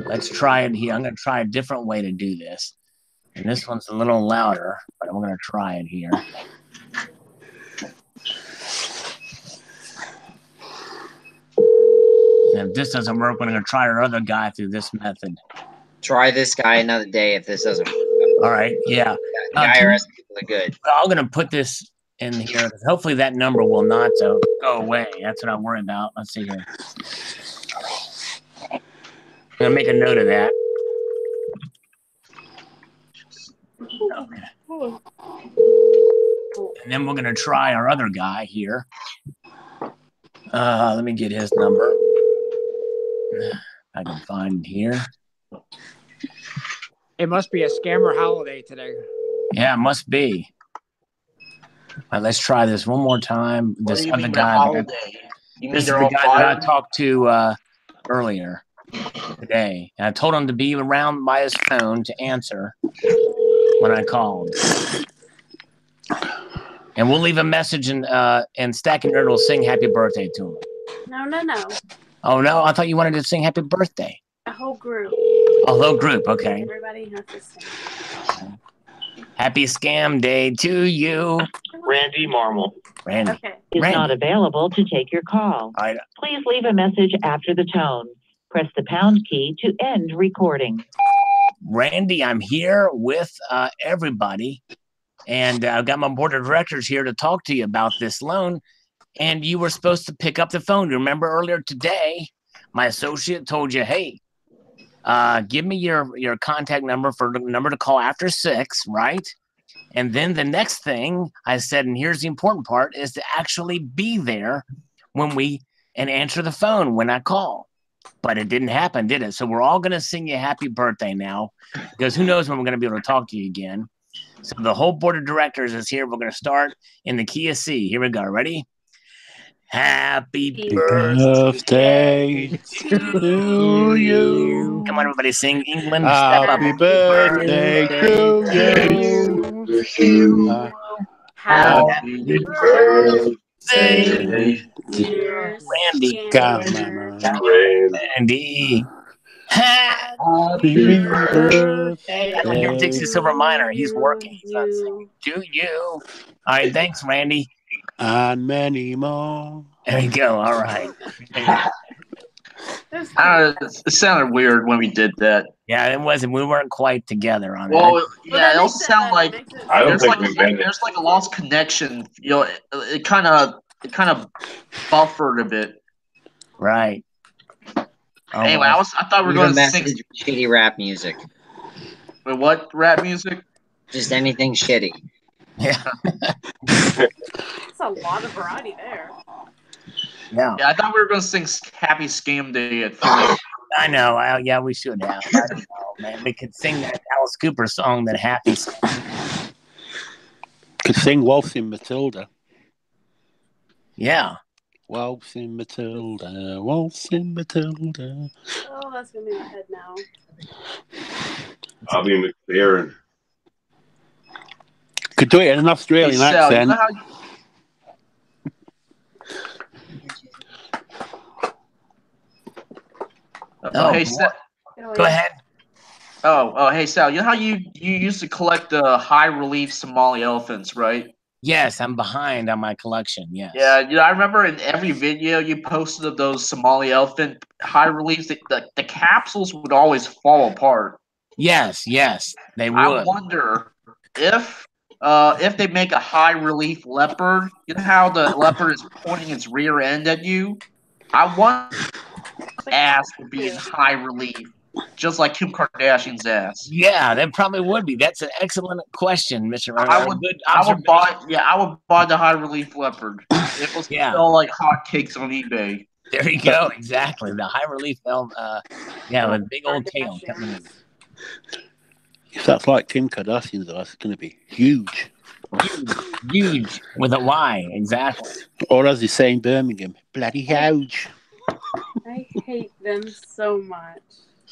Let's try it here. I'm going to try a different way to do this. And this one's a little louder, but I'm going to try it here. And if this doesn't work, we're going to try our other guy through this method. Try this guy another day if this doesn't work. All right, yeah. The IRS people are good. I'm going to put this in here. Hopefully that number will not go away. That's what I'm worried about. Let's see here. I'm going to make a note of that. Okay. And then we're going to try our other guy here. Let me get his number. I can find it here. It must be a scammer holiday today. Yeah, it must be. All right, let's try this one more time. This other guy. This is the guy that I talked to earlier today. And I told him to be around by his phone to answer when I called. And we'll leave a message and Stack and Nerd will sing happy birthday to him. No. Oh, no? I thought you wanted to sing happy birthday. A whole group. A whole group, okay. Everybody has to sing. Happy scam day to you. Randy Marmol. Randy. Okay. Is not available to take your call. Please leave a message after the tone. Press the pound key to end recording. Randy, I'm here with everybody. And I've got my board of directors here to talk to you about this loan. And you were supposed to pick up the phone. You remember earlier today, my associate told you, hey, give me your contact number for the number to call after 6, right? And then the next thing I said, and here's the important part, is to actually be there and answer the phone when I call. But it didn't happen, did it? So we're all going to sing you happy birthday now, because who knows when we're going to be able to talk to you again. So the whole board of directors is here. We're going to start in the key of C. Here we go. Ready? Happy birthday to you. Come on, everybody, sing England. Happy birthday to you. Happy birthday, dear Randy. Randy. Happy birthday. I don't hear Dixie Silver Miner. He's working. He's not singing. To you. All right, thanks, Randy. And many more. There you go. All right. It sounded weird when we did that. Yeah, it wasn't. We weren't quite together on that. Well, yeah, it also sounded like there's there's like a lost connection. You know, it kind of buffered a bit. Right. Oh, anyway, I thought we were going to sing shitty rap music. Wait, what rap music? Just anything shitty. Yeah. It's a lot of variety there. Yeah. Yeah, I thought we were going to sing Happy Scam Day at 3. I know. Yeah, we should have. I don't know, man. We could sing that Alice Cooper song, that Happy Scam. Could sing Waltzing Matilda. Yeah. Waltzing Matilda, Waltzing Matilda. Oh, that's going to be in my head now. I'll be McLaren. Could do it in an Australian accent. Hey, Sal. Go ahead. Hey, Sal. You know how you used to collect high relief Somali elephants, right? Yes, I'm behind on my collection. Yes. Yeah, I remember in every video you posted of those Somali elephant high reliefs, the capsules would always fall apart. Yes, they would. I wonder if they make a high relief leopard. You know how the leopard is pointing its rear end at you? I want ass would be in high relief, just like Kim Kardashian's ass. Yeah, that probably would be. That's an excellent question, Mr. I would buy the high relief leopard. It will sell like hotcakes on eBay. There you go. Exactly. The high relief with big old tail coming in. If that's like Kim Kardashian's, that's going to be huge. Huge with a Y, exactly. Or as they say in Birmingham, bloody huge. Right. hate them so much.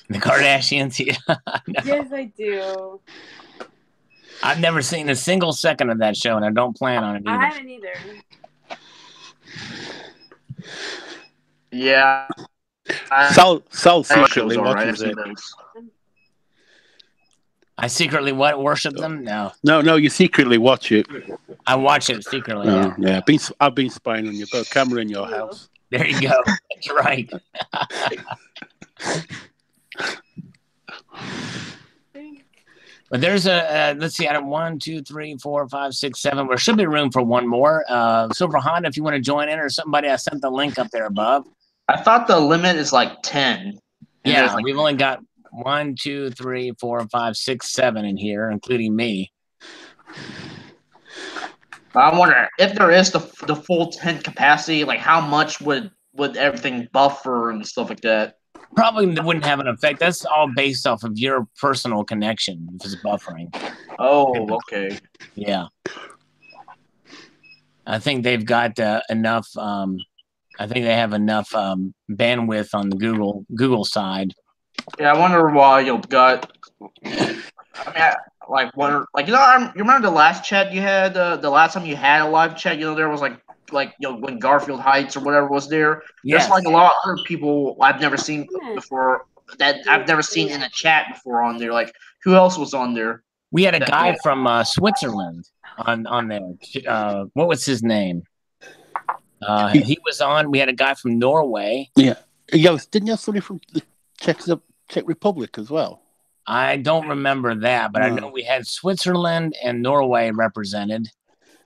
The Kardashians, yeah. No. Yes, I do. I've never seen a single second of that show, and I don't plan on it either. I haven't either. Yeah. Sal secretly watches it. I secretly worship them? No. No, you secretly watch it. I watch it secretly. Yeah. I've been spying on you. Got a camera in your house. There you go. That's right. But there's let's see, I have 1, 2, 3, 4, 5, 6, 7. There should be room for one more. Silver Honda, if you want to join in, or somebody, I sent the link up there above. I thought the limit is like 10. Yeah, we've only got 1, 2, 3, 4, 5, 6, 7 in here, including me. I wonder if there is the full 10 capacity, like how much would everything buffer and stuff like that? Probably wouldn't have an effect. That's all based off of your personal connection if it's buffering. Oh, okay. Yeah. I think they've got enough. I think they have enough bandwidth on the Google side. Yeah, I wonder why you got. I mean, you remember the last chat you had? The last time you had a live chat, there was when Garfield Heights or whatever was there. Yes. There's a lot of other people I've never seen before that I've never seen in a chat before on there. Like, who else was on there? We had a guy from Switzerland on there. What was his name? He was on. We had a guy from Norway. Yeah. Didn't you have somebody from the Czech Republic as well? I don't remember that, but I know we had Switzerland and Norway represented.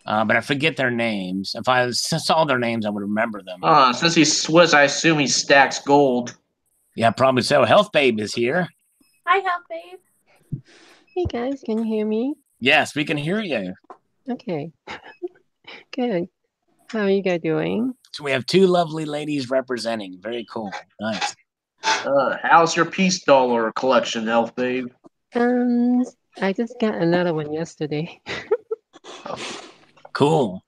But I forget their names. If I saw their names, I would remember them. Since he's Swiss, I assume he stacks gold. Yeah, probably so. Health Babe is here. Hi, Health Babe. Hey, guys. Can you hear me? Yes, we can hear you. Okay. Good. How are you guys doing? So we have 2 lovely ladies representing. Very cool. Nice. How's your peace dollar collection, Health Babe? I just got another one yesterday. Cool.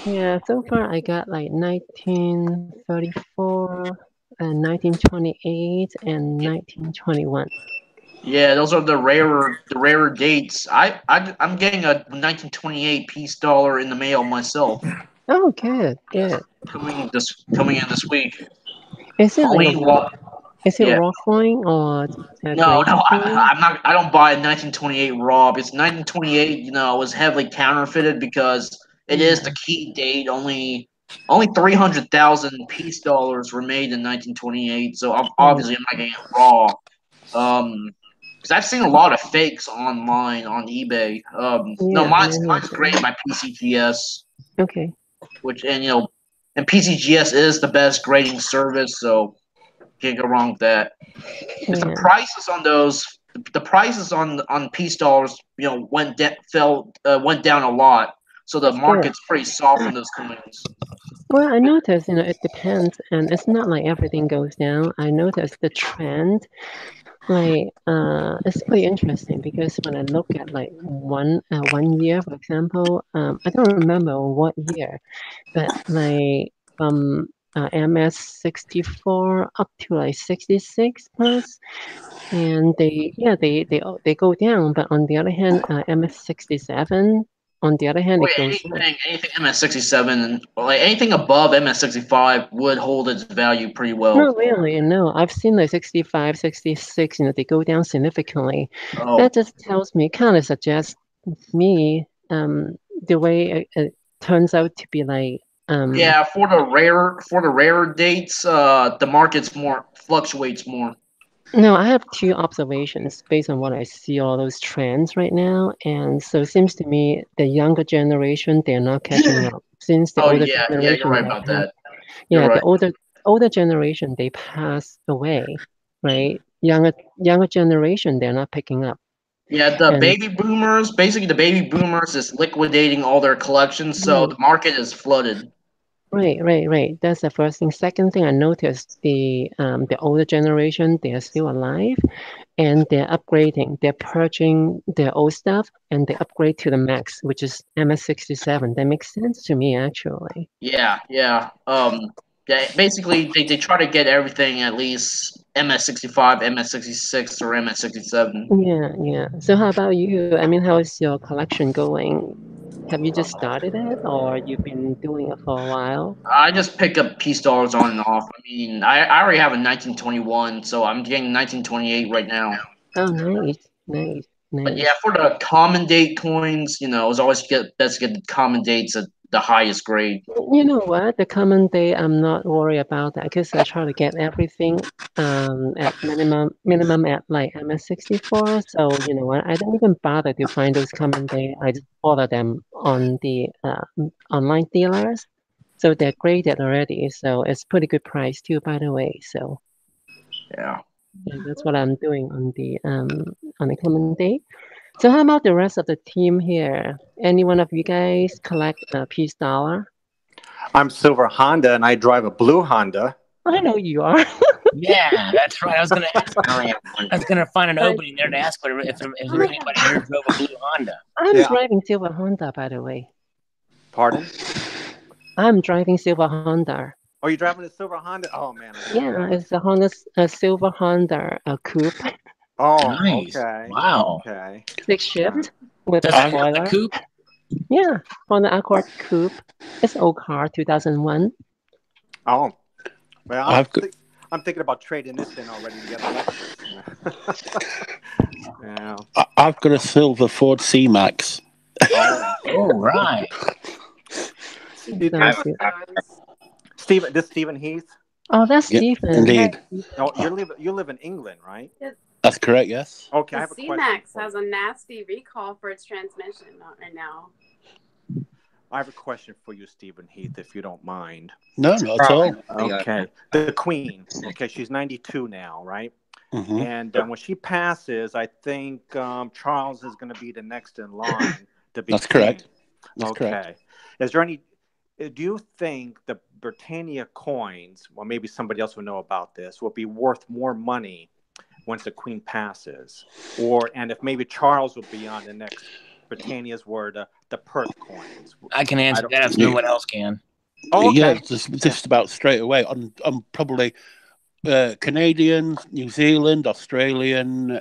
Yeah, so far I got like 1934, 1928, and 1921. Yeah, those are the rarer dates. I'm getting a 1928 peace dollar in the mail myself. Oh, good. Coming in this week. Is it is it raw coin or no? I'm not. I don't buy a 1928 raw. It's 1928. Was heavily counterfeited because it is the key date. Only 300,000 peace dollars were made in 1928. So obviously I'm not getting it raw. Because I've seen a lot of fakes online on eBay. No, mine's graded by PCGS. Okay. And PCGS is the best grading service, so can't go wrong with that. The prices on those, the prices on peace dollars, went down a lot. So the market's pretty soft on those coins. Well, I noticed, it depends, and it's not like everything goes down. I noticed the trend. It's pretty interesting because when I look at one year, for example, I don't remember what year, but from MS64 up to 66 plus, and they go down. But on the other hand, MS67. On the other hand, anything MS67 and anything above MS65 would hold its value pretty well. No, really, no. I've seen 65, 66, they go down significantly. Oh. That just tells me, kind of suggests me, the way it turns out to be yeah, for the rarer dates, the market's fluctuates more. No, I have 2 observations based on what I see all those trends right now, and so it seems to me the younger generation, they're not catching up. Since the older generation, you're right about that. Yeah, the older generation, they pass away, right? Younger generation, they're not picking up. Yeah, the baby boomers is liquidating all their collections, so the market is flooded. Right. That's the first thing. Second thing, I noticed the older generation, they are still alive, and they're upgrading. They're purging their old stuff, and they upgrade to the max, which is MS67. That makes sense to me, actually. Yeah. basically they try to get everything at least MS65, MS66, or MS67. Yeah, yeah. So how about you? I mean, how is your collection going? Have you just started it, or you've been doing it for a while? I just pick up peace dollars on and off. I mean, I already have a 1921, so I'm getting 1928 right now. Oh, nice, nice, But nice. yeah, for the common date coins, it's always best to get the common dates at the highest grade. You know what? The common day, I'm not worried about that because I try to get everything at minimum at like MS64. So you know what? I don't even bother to find those common day. I just order them on the online dealers. So they're graded already. So it's pretty good price too, by the way. So Yeah. that's what I'm doing on the common day. So how about the rest of the team here? Any one of you guys collect a peace dollar? I'm Silver Honda, and I drive a blue Honda. I know you are. Yeah, that's right. I was gonna ask. I was gonna find an opening there to ask if anybody here drove a blue Honda. I'm driving Silver Honda, by the way. Pardon? I'm driving Silver Honda. Oh, you're driving a Silver Honda? Oh man. Yeah, it's a Silver Honda coupe. Oh, nice. Okay. Wow. Okay. 6-shift with Does a it have the spoiler. coupe? Yeah, Honda Accord coupe. It's old car, 2001. Oh, well, I'm thinking about trading this in already to get a Lexus. Yeah. I've got a silver Ford C-Max. Oh, right. Stephen, this Stephen Heath. Oh, that's Stephen. Indeed. No, you live in England, right? That's correct. Yes. Okay, I The have a question. C-Max has a nasty recall for its transmission right now. I have a question for you, Stephen Heath, if you don't mind. No, not at all. Okay. The Queen. Okay, she's 92 now, right? Mm-hmm. And when she passes, I think Charles is going to be the next in line to be. That's king. correct. That's okay. correct. Is there any? Do you think the Britannia coins, well, maybe somebody else will know about this, will be worth more money once the Queen passes, and if maybe Charles will be on the next Britannia's were the Perth coins? I can answer that if no one else can. Oh, okay. Yeah, just about straight away. On probably Canadian, New Zealand, Australian,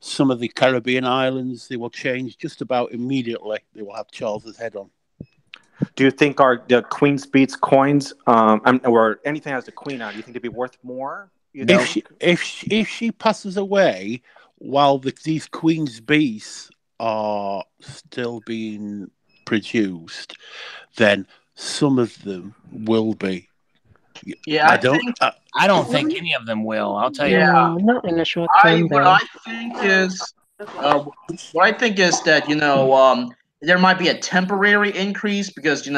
some of the Caribbean islands, they will change just about immediately. They will have Charles's head on. Do you think the Queen's Beats coins, or anything that has the Queen on, do you think they'd be worth more? If she passes away while these Queen's Beasts are still being produced, then some of them will be. Yeah, I don't think any of them will. I'll tell you. Yeah, not in the short term. term. What I think is that there might be a temporary increase because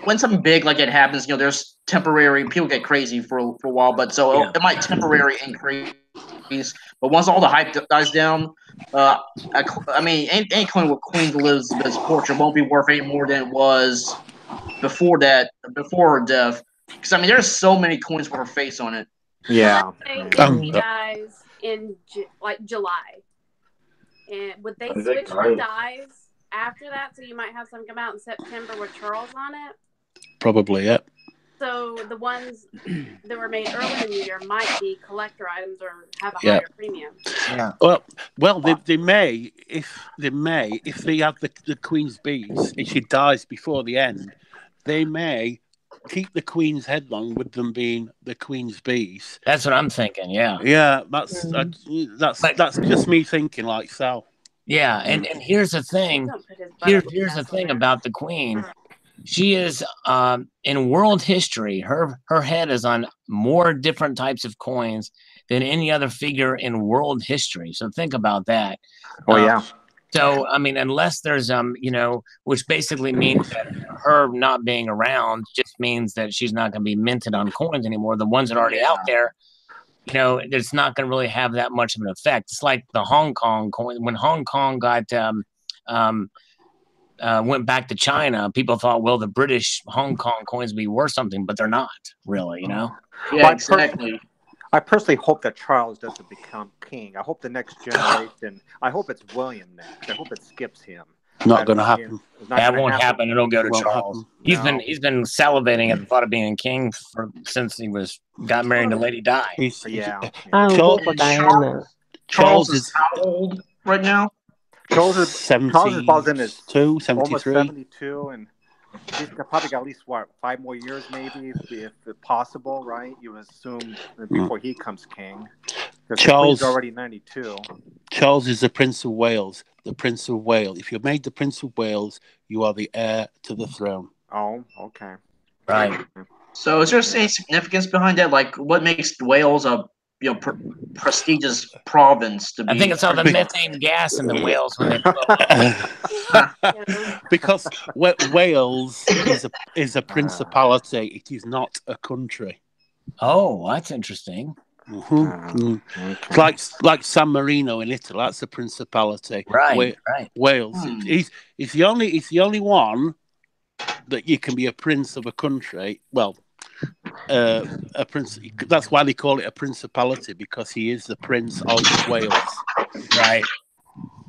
when something big like it happens, there's temporary, people get crazy for a while, but so it might temporarily increase. But once all the hype dies down, I mean, any coin with Queen Elizabeth's portrait won't be worth any more than it was before her death. Because I mean, there's so many coins with her face on it. Yeah. Let's say she dies in July, and would they switch the dies after that? So you might have some come out in September with Charles on it. Probably, yeah. So the ones that were made earlier in the year might be collector items or have a higher premium. Yeah. Well, they may if they have the Queen's Beats and she dies before the end, they may keep the Queen's head on with them being the Queen's Beast. That's what I'm thinking. Yeah. Yeah, that's just me thinking like so. Yeah, and here's the thing. Here's the thing about the Queen. She is in world history. Her head is on more different types of coins than any other figure in world history. So think about that. Oh yeah. So I mean, unless there's which basically means that her not being around just means that she's not going to be minted on coins anymore. The ones that are already out there, it's not going to really have that much of an effect. It's like the Hong Kong coin. When Hong Kong got went back to China, people thought, well, the British Hong Kong coins would be worth something, but they're not really, Yeah, well, exactly. I personally hope that Charles doesn't become king. I hope the next generation, I hope it's William next. I hope it skips him. Not going to happen. That won't happen. It'll go to Won't Charles. happen. He's been salivating at the thought of being king since he got married to Lady Di. I will vote for Diana. Charles is how old right now? Charles is about in his 72, almost 73. 72, and he's probably got at least 5 more years, maybe, if possible, right? You assume before he comes king. Charles is already 92. Charles is the Prince of Wales. The Prince of Wales. If you're made the Prince of Wales, you are the heir to the throne. Oh, okay. Right. So, is there any significance behind that? Like, what makes Wales a prestigious province to be? I think it's all the methane gas in the whales when they because Wales is a principality. It is not a country. Oh, that's interesting. Okay. It's like San Marino in Italy. That's a principality. Right. Wales. He's the only one that you can be a prince of a country. Well, a prince. That's why they call it a principality, because he is the Prince of Wales. Right.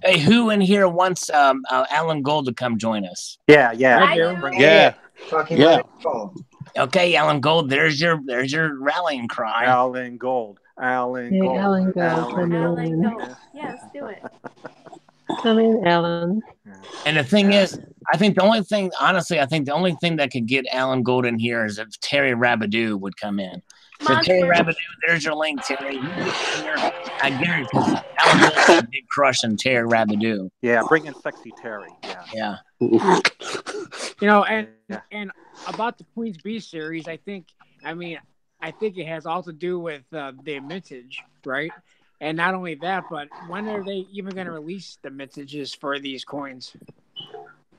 Hey, who in here wants Alan Gold to come join us? Yeah. Okay, Alan Gold. There's your rallying cry. Alan Gold. Alan Gold. Yes, do it. Come in, Alan. And the thing is, I think the only thing that could get Alan Gold in here is if Terry Rabideau would come in. So Terry Rabideau, there's your link, Terry. You get in here, I guarantee, because Alan Gold's a big crush on Terry Rabideau. Yeah, bring in sexy Terry. Yeah. And about the Queen's Beast series, I think it has all to do with the mintage, right? And not only that, but when are they even going to release the mintages for these coins?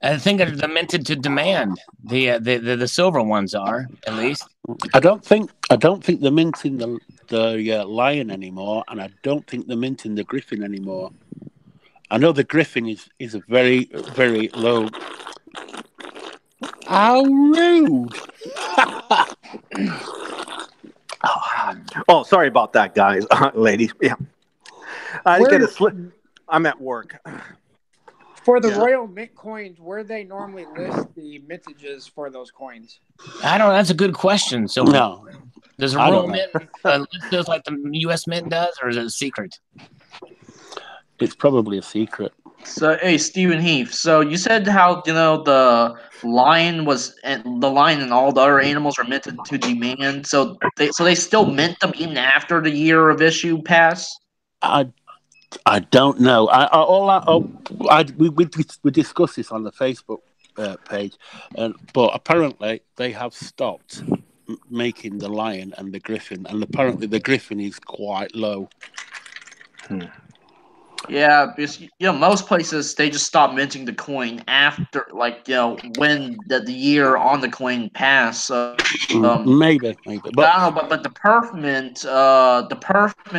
I think they're minted to demand. The silver ones are, at least. I don't think they're minting the lion anymore, and I don't think they're minting the griffin anymore. I know the griffin is a very, very low. How rude! Oh, sorry about that, guys, ladies. Yeah, I get a slip. I'm at work. For the Royal Mint coins, where they normally list the mintages for those coins? I don't know. That's a good question. So, no, does a Royal Mint list those like the U.S. Mint does, or is it a secret? It's probably a secret. So, hey, Stephen Heath. So you said how the lion and all the other animals are minted to demand. So they still mint them even after the year of issue pass. I don't know. We discussed this on the Facebook page, but apparently they have stopped making the lion and the griffin, and apparently the griffin is quite low. Yeah, because most places they just stop minting the coin after, when the year on the coin passed. Maybe, but I don't know. But the Perf Mint,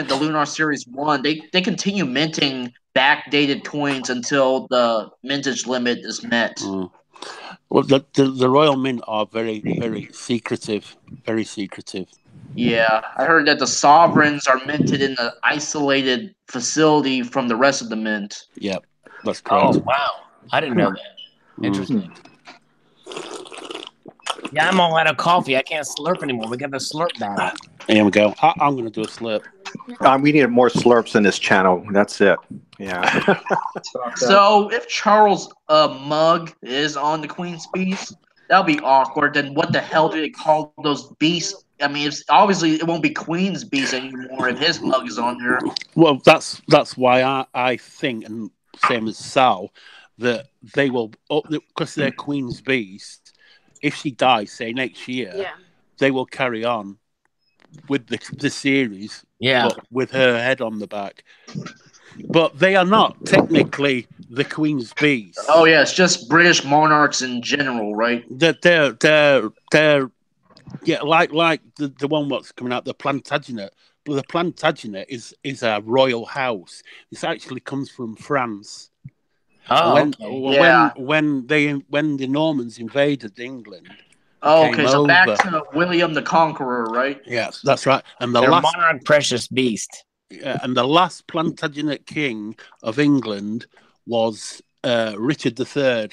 the Lunar Series 1, they continue minting backdated coins until the mintage limit is met. Well, the Royal Mint are very, very secretive. Very secretive. Yeah, I heard that the sovereigns are minted in an isolated facility from the rest of the mint. Yep, that's correct. Oh, wow. I didn't know that. Interesting. Yeah, I'm all out of coffee. I can't slurp anymore. We got the slurp battle. Here we go. I'm going to do a slurp. We need more slurps in this channel. That's it. Yeah. So if Charles' mug is on the Queen's Beast, that'll be awkward. Then what the hell do they call those beasts? I mean, obviously it won't be Queen's Beast anymore if his mug is on there. Well, that's why I think, and same as Sal, that they will, because they're Queen's Beast, if she dies, say next year, they will carry on with the series, but with her head on the back. But they are not technically the Queen's Beast. Oh yeah, it's just British monarchs in general, right? They're like the one what's coming out, the Plantagenet. But the Plantagenet is a royal house. This actually comes from France. Oh, when the Normans invaded England. Oh, okay. So back to William the Conqueror, right? Yes, that's right. And the last monarch, precious beast. And the last Plantagenet king of England was Richard III,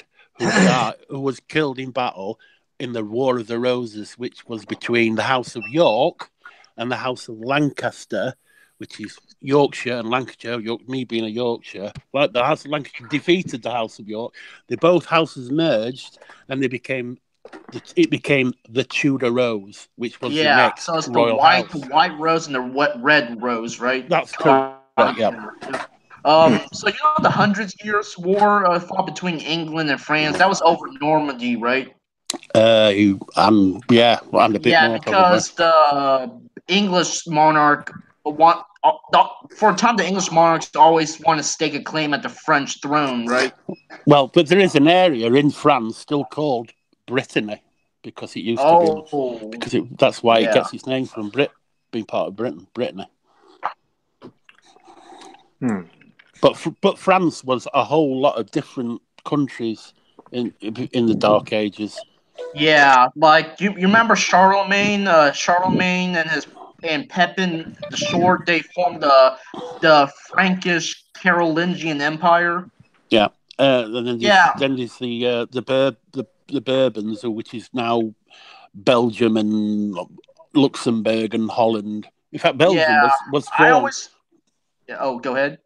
who was killed in battle in the War of the Roses, which was between the House of York and the House of Lancaster, which is Yorkshire and Lancashire. Me being a Yorkshire, like the House of Lancashire defeated the House of York. They both houses merged, and it became the Tudor Rose, which was the next so it's royal the house. white rose and the red rose, right? That's correct. Yeah. So the Hundred Years' War fought between England and France. That was over Normandy, right? And a bit more because probably. the English monarch for a time the English monarchs always want to stake a claim at the French throne, right? Well, but there is an area in France still called Brittany because it used to be that's why it gets its name from being part of Britain, Brittany. But France was a whole lot of different countries in the Dark Ages. Yeah, like you remember Charlemagne? Charlemagne and Pepin the Short. They formed the Frankish Carolingian Empire. Yeah, then there's the Bourbons, which is now Belgium and Luxembourg and Holland. In fact, Belgium was formed. Go ahead.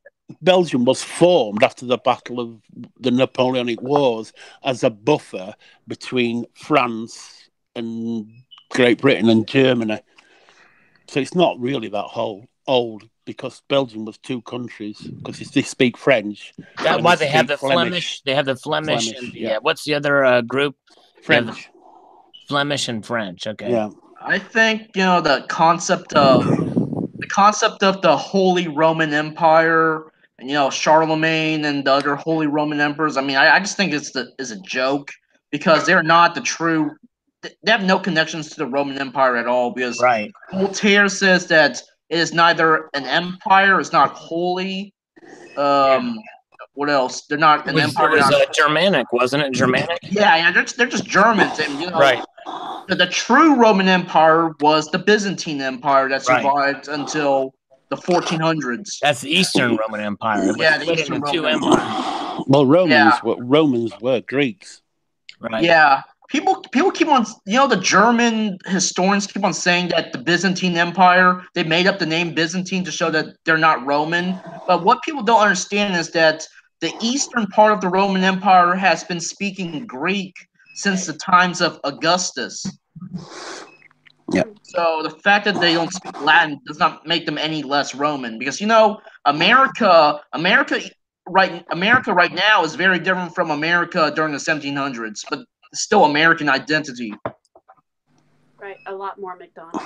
Belgium was formed after the Battle of the Napoleonic Wars as a buffer between France and Great Britain and Germany. So it's not really that old because Belgium was two countries because they speak French. That's why they have the Flemish. They have the Flemish. And, what's the other group? French. Flemish and French. Okay. Yeah. I think the concept of the Holy Roman Empire. And, Charlemagne and the other Holy Roman emperors. I mean, I just think it's a joke because they're not the true. They have no connections to the Roman Empire at all. Because Voltaire says that it is neither an empire, it's not holy. What else? They're not an empire. It was Germanic, wasn't it? Germanic. Yeah, they're just Germans, and the true Roman Empire was the Byzantine Empire that survived until the 1400s. That's the Eastern Roman Empire. It was split into two empires. Well, Romans were Greeks. Right. Yeah. People keep on, the German historians keep on saying that the Byzantine Empire, they made up the name Byzantine to show that they're not Roman. But what people don't understand is that the eastern part of the Roman Empire has been speaking Greek since the times of Augustus. Yeah. So the fact that they don't speak Latin does not make them any less Roman, because America right now is very different from America during the 1700s, but still American identity. Right, a lot more McDonald's.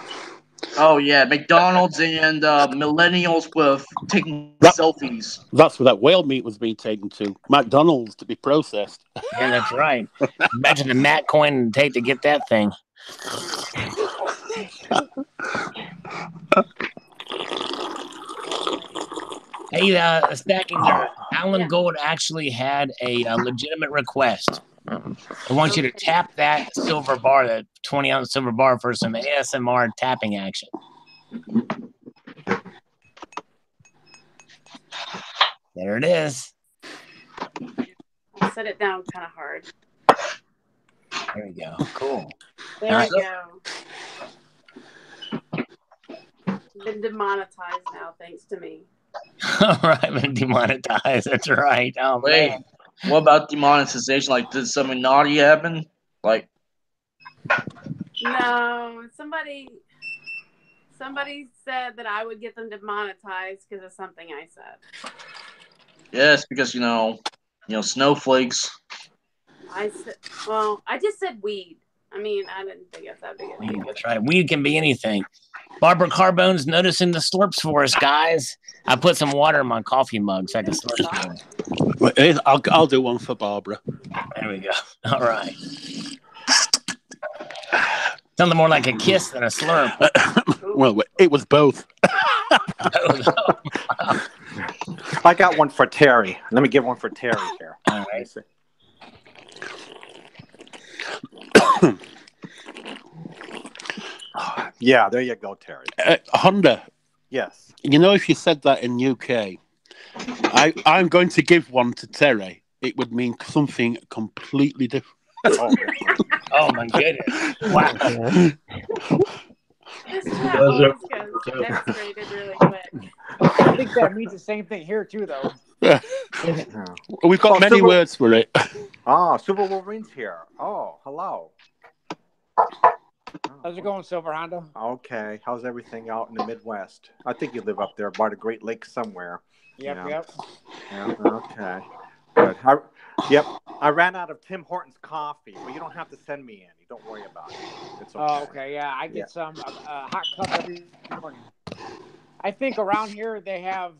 Oh yeah, McDonald's and millennials with taking selfies. That's where that whale meat was being taken to. McDonald's to be processed. Yeah, that's right. Imagine the Matt coin take to get that thing. Hey, stacking there. Alan Gold actually had a legitimate request. I want you to tap that silver bar, that 20-ounce silver bar, for some ASMR tapping action. There it is. I'll set it down kind of hard. There we go. Cool. There we go. Been demonetized now, thanks to me. All right, been demonetized. That's right. Oh, man. What about demonetization? Like, did something naughty happen? Like, no, somebody said that I would get them demonetized because of something I said. Yes, because snowflakes. I just said weed. I mean, I didn't think it's that big a deal. That's right. Weed can be anything. Barbara Carbone's noticing the slurps for us, guys. I put some water in my coffee mug so I can slurp it. I'll do one for Barbara. There we go. All right. Something more like a kiss than a slurp. Well, it was both. I got one for Terry. Let me give one for Terry here. All right. Yeah, there you go, Terry. Honda. Yes. If you said that in UK, I'm going to give one to Terry it would mean something completely different. Oh my goodness! Wow. This chat always goes X-rated really quick. I think that means the same thing here too, though. We've got many words for it. Oh, Super Wolverine's here. Oh, hello. How's it going, Silver Honda? Okay. How's everything out in the Midwest? I think you live up there by the Great Lakes somewhere. Yep, Yeah. yep. Yeah, okay. Good. I ran out of Tim Hortons coffee, but you don't have to send me any. Don't worry about it. It's okay. Oh, okay. Yeah, I get some hot cup every morning. I think around here they have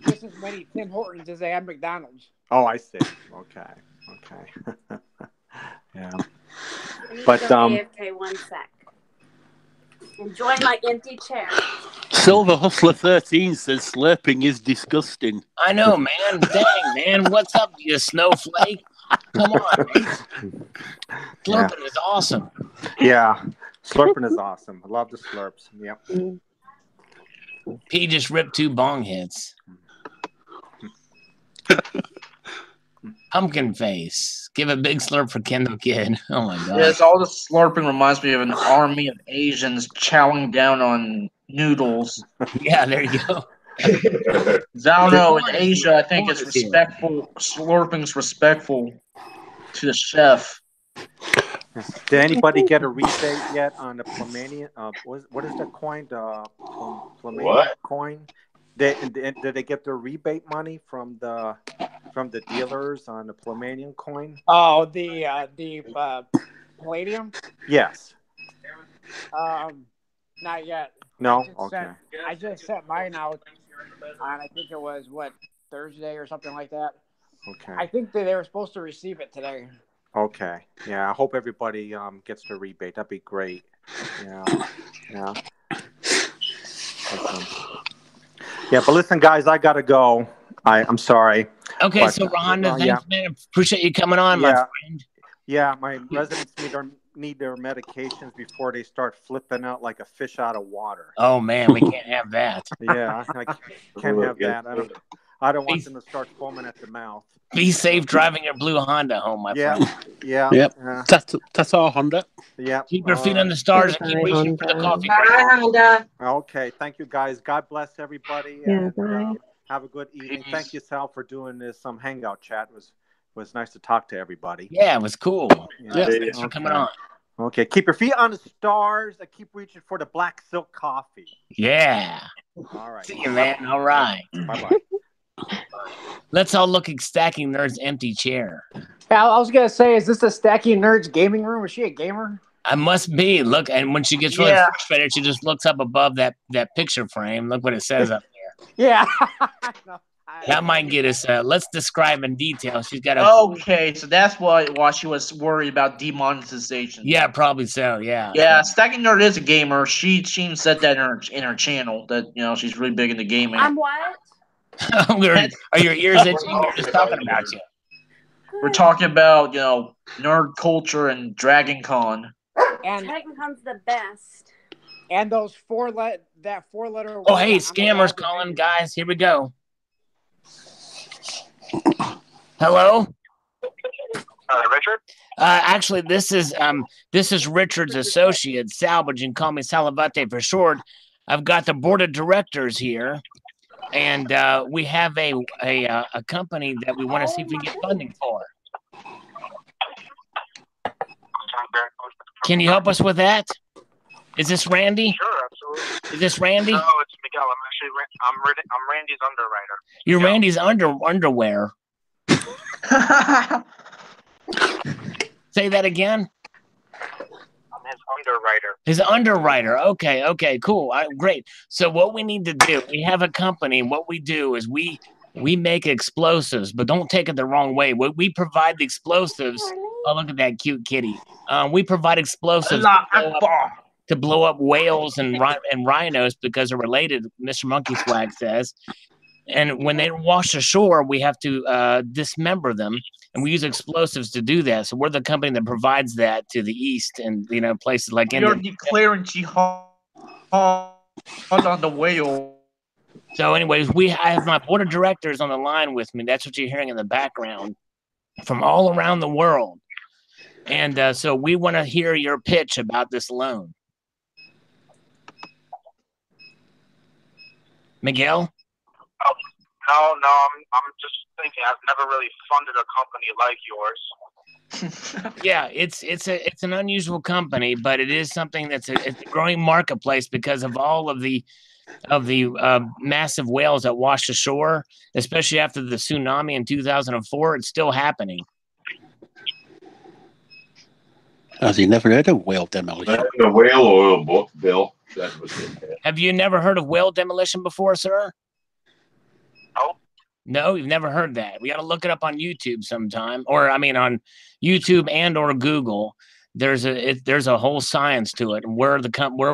just as many Tim Hortons as they have McDonald's. Oh, I see. Okay. Yeah. But AFK 1 sec. Enjoy my empty chair. Silver Hustler 13 says slurping is disgusting. I know, man. Dang, man. What's up, you snowflake? Come on, man. Slurping is awesome. Yeah. Slurping is awesome. I love the slurps. Yep. P just ripped 2 bong hits. Pumpkin face. Give a big slurp for Kendall Kid. Oh my god. Yes, all the slurping reminds me of an army of Asians chowing down on noodles. Yeah, there you go. I don't know. In Asia, I think it's respectful. Slurping's respectful to the chef. Did anybody get a rebate yet on the Plemanian? What is that coin? The Plemanian coin? Did they get their rebate money from the dealers on the Plemanian coin? Oh, the Palladium? Yes. Not yet. No. Okay. I just sent mine out on, I think it was Thursday or something like that. Okay. I think that they were supposed to receive it today. Okay. Yeah. I hope everybody gets the rebate. That'd be great. Yeah. Yeah, but listen, guys, I gotta go. I'm sorry. Okay, but, so Rhonda, thanks, man. Appreciate you coming on, my friend. Yeah, my residents need their medications before they start flipping out like a fish out of water. Oh man, we can't have that. Yeah, I can't have that. I don't want them to start foaming at the mouth. Be safe driving your blue Honda home, my friend. Yeah. Yep. That's our Honda. Yeah. Keep your feet on the stars and keep reaching for the coffee. Bye, Honda. Okay. Thank you, guys. God bless everybody. Yeah, and, have a good evening. Thank you, Sal, for doing this Hangout chat. It was nice to talk to everybody. Yeah, it was cool. Yeah. Thanks for coming on. Okay. Keep your feet on the stars and keep reaching for the black silk coffee. Yeah. All right. See you, man. All right. Bye-bye. Let's all look at Stacking Nerd's empty chair. Yeah, I was gonna say, is this the Stacking Nerd's gaming room? Is she a gamer? I must be. Look, and when she gets really frustrated, she just looks up above that picture frame. Look what it says up there. Yeah. That might get us. Let's describe in detail. She's got a. Okay, so that's why she was worried about demonetization. Yeah, probably so. Yeah. Yeah, Stacking Nerd is a gamer. She said that in her channel that she's really big into gaming. I'm what? Are your ears itching? We're just talking about you. We're talking about nerd culture and Dragon Con. And Dragon Con's the best. And those that four letter. Oh, hey, scammers calling, guys. Here we go. Hello. Richard. Actually, this is Richard's associate, Salvage, and call me Salivate for short. I've got the board of directors here. And we have a company that we want to see if we can get funding for. Can you help us with that? Is this Randy? Sure, absolutely. Is this Randy? No, it's Miguel. I'm Randy's underwriter. You're Randy's underwear. Say that again. His underwriter. His underwriter. Okay, cool. Great. So what we need to do, we have a company. What we do is we make explosives, but don't take it the wrong way. We provide the explosives. Oh, look at that cute kitty. We provide explosives to blow up whales and rhinos because they're related, Mr. Monkey Swag says. And when they wash ashore, we have to dismember them. And we use explosives to do that. So we're the company that provides that to the east and places like India. You're declaring jihad on the whale. So, anyways, I have my board of directors on the line with me. That's what you're hearing in the background. from all around the world. And so we want to hear your pitch about this loan. Miguel? Oh, no, I'm just thinking. I've never really funded a company like yours. Yeah, it's an unusual company, but it is something it's a growing marketplace because of all of the massive whales that washed ashore, especially after the tsunami in 2004. It's still happening. Has he never heard of whale demolition? The whale oil book, Bill. That was it. Have you never heard of whale demolition before, sir? No, you've never heard that. We got to look it up on YouTube sometime, or I mean, on YouTube and or Google. There's a whole science to it. We're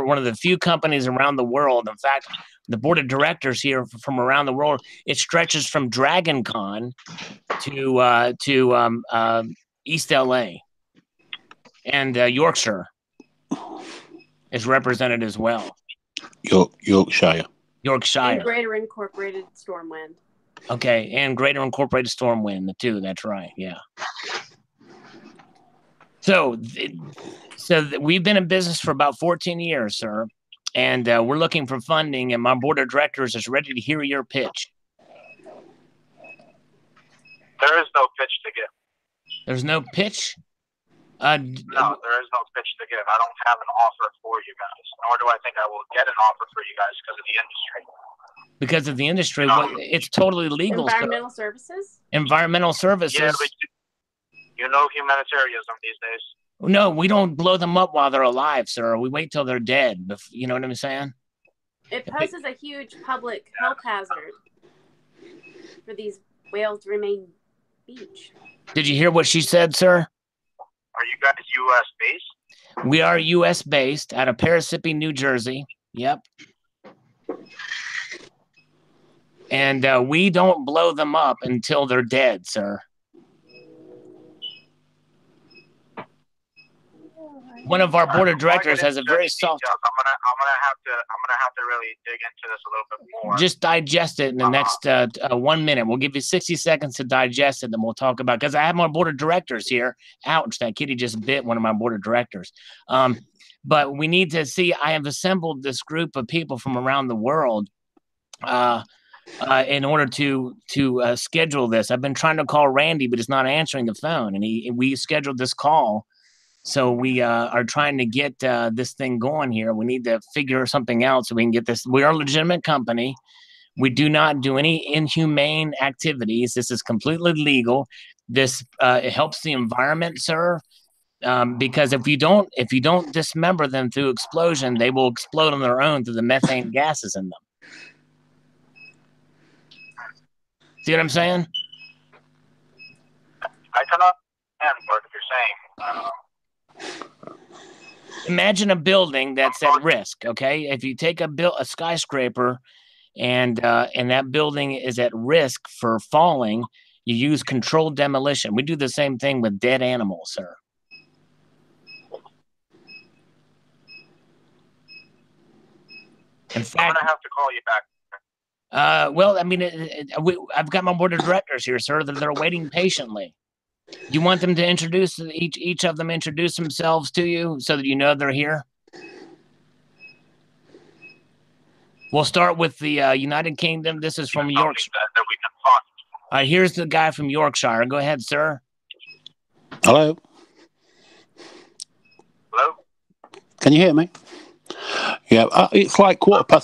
one of the few companies around the world. In fact, the board of directors here from around the world, it stretches from Dragon Con to East LA, and Yorkshire is represented as well. Yorkshire. And Greater Incorporated Stormwind. Okay, and Greater Incorporated Stormwind, the two. That's right. Yeah. So we've been in business for about 14 years, sir, and we're looking for funding, and my board of directors is ready to hear your pitch. There is no pitch to give. There's no pitch? No, there is no pitch to give. I don't have an offer for you guys, nor do I think I will get an offer for you guys because of the industry. Because of the industry, it's totally legal. Environmental services? Environmental services. Yeah, but you know humanitarianism these days. No, we don't blow them up while they're alive, sir. We wait till they're dead. You know what I'm saying? It poses a huge public health hazard for these whales to remain beach. Did you hear what she said, sir? Are you guys U.S. based? We are U.S. based out of Parsippany, New Jersey. Yep. And we don't blow them up until they're dead, sir. One of our board of directors has a very soft. I'm gonna have to really dig into this a little bit more. Just digest it in the next 1 minute. We'll give you 60 seconds to digest it, then we'll talk about. Because I have my board of directors here. Ouch! That kitty just bit one of my board of directors. But we need to see. I have assembled this group of people from around the world. In order to schedule this. I've been trying to call Randy, but he's not answering the phone. And we scheduled this call. So we are trying to get this thing going here. We need to figure something out so we can get this. We are a legitimate company. We do not do any inhumane activities. This is completely legal. This it helps the environment, sir. Because if you don't dismember them through explosion, they will explode on their own through the methane gases in them. See what I'm saying? I cannot understand what you're saying. Imagine a building that's at risk. Okay, if you take a skyscraper, and that building is at risk for falling, you use controlled demolition. We do the same thing with dead animals, sir. In fact, I'm gonna have to call you back. Well, I mean, I've got my board of directors here, sir. They're waiting patiently. Do you want them to introduce each of them introduce themselves to you so that you know they're here? We'll start with the United Kingdom. This is from Yorkshire. All right, here's the guy from Yorkshire. Go ahead, sir. Hello. Hello. Can you hear me? Yeah, it's like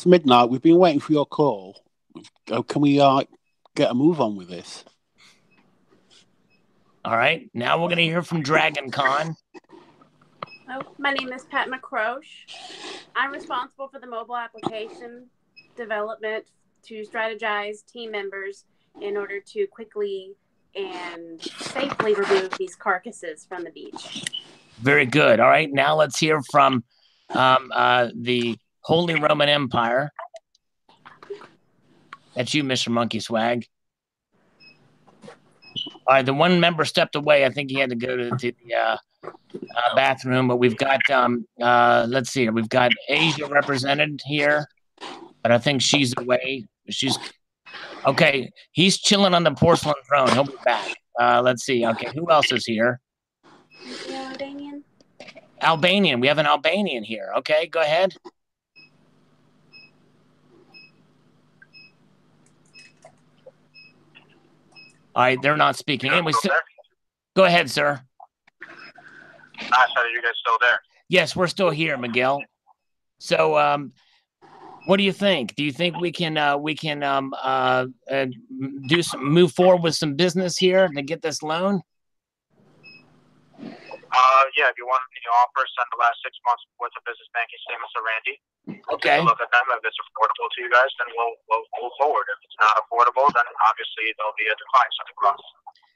midnight. We've been waiting for your call. Can we get a move on with this? All right. Now we're going to hear from Dragon Con. Oh, my name is Pat McCroche. I'm responsible for the mobile application development to strategize team members in order to quickly and safely remove these carcasses from the beach. Very good. All right. Now let's hear from the Holy Roman Empire. That's you, Mr. Monkey Swag. All right, the one member stepped away. I think he had to go to the bathroom, but we've got, let's see, we've got Asia represented here, but I think she's away. She's, okay, he's chilling on the porcelain throne. He'll be back. Let's see. Okay, who else is here? Albanian. Albanian. We have an Albanian here. Okay, go ahead. All right, they're not speaking. Anyway, so, go ahead, sir. I said, are you guys still there? Yes, we're still here, Miguel. So, what do you think? Do you think we can move forward with some business here to get this loan? Yeah, if you want any offers, send the last 6 months worth of business banking statements to Randy. Okay. Take a look at them. If it's affordable to you guys, then we'll move forward. If it's not affordable, then obviously there'll be a decline sent across.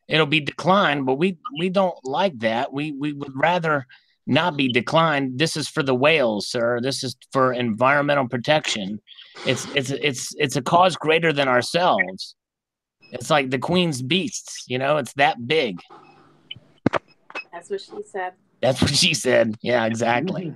It'll be declined, but we don't like that. We would rather not be declined. This is for the whales, sir. This is for environmental protection. It's a cause greater than ourselves. It's like the Queen's beasts, you know, it's that big. That's what she said. That's what she said. Yeah, exactly.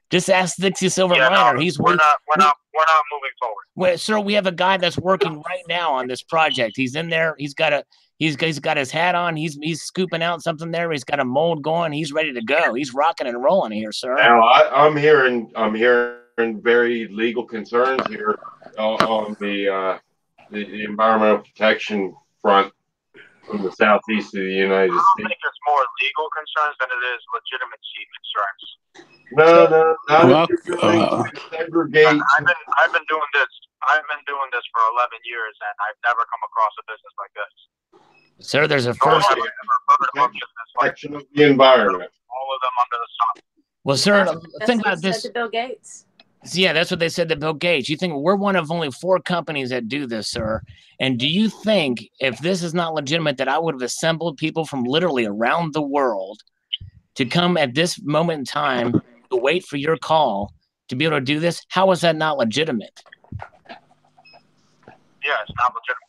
Just ask Dixie Silver Miner. We're not moving forward. Well, sir, we have a guy that's working right now on this project. He's in there. He's got his hat on. He's scooping out something there. He's got a mold going. He's ready to go. He's rocking and rolling here, sir. Now I'm hearing very legal concerns here on the environmental protection front from the southeast of the United States. I think it's more legal concerns than it is legitimacy concerns. No, not if you're going to segregate. I've been doing this. I've been doing this for 11 years, and I've never come across a business like this. Sir, there's a first protection of the environment. All of them under the sun. Well, sir, That's think what about this. said to Bill Gates. Yeah, that's what they said to Bill Gates. You think we're one of only 4 companies that do this, sir? And do you think if this is not legitimate that I would have assembled people from literally around the world to come at this moment in time to wait for your call to be able to do this? How is that not legitimate? Yeah, it's not legitimate.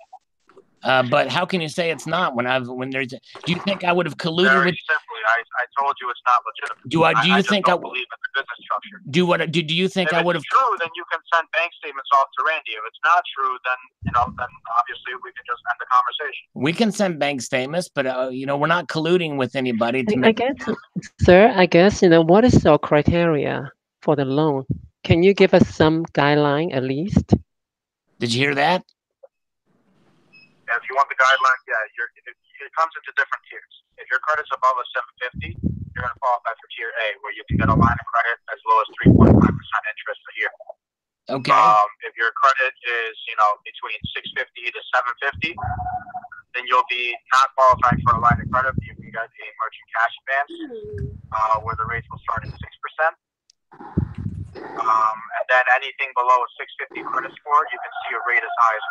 But how can you say it's not when there's? Do you think I would have colluded Very with? simply, I told you it's not legitimate. Do you think I don't believe in the business structure? Do you think I would have? If it's true, then you can send bank statements off to Randy. If it's not true, then then obviously we can just end the conversation. We can send bank statements, but we're not colluding with anybody. I guess, sir, what is your criteria for the loan? Can you give us some guideline at least? Did you hear that? If you want the guidelines, it comes into different tiers. If your credit's above a 750, you're going to qualify for tier A, where you can get a line of credit as low as 3.5% interest a year. Okay. If your credit is, between 650 to 750, then you'll be not qualifying for a line of credit. You can get a merchant cash advance, where the rates will start at 6%. And then anything below a 650 credit score, you can see a rate as high as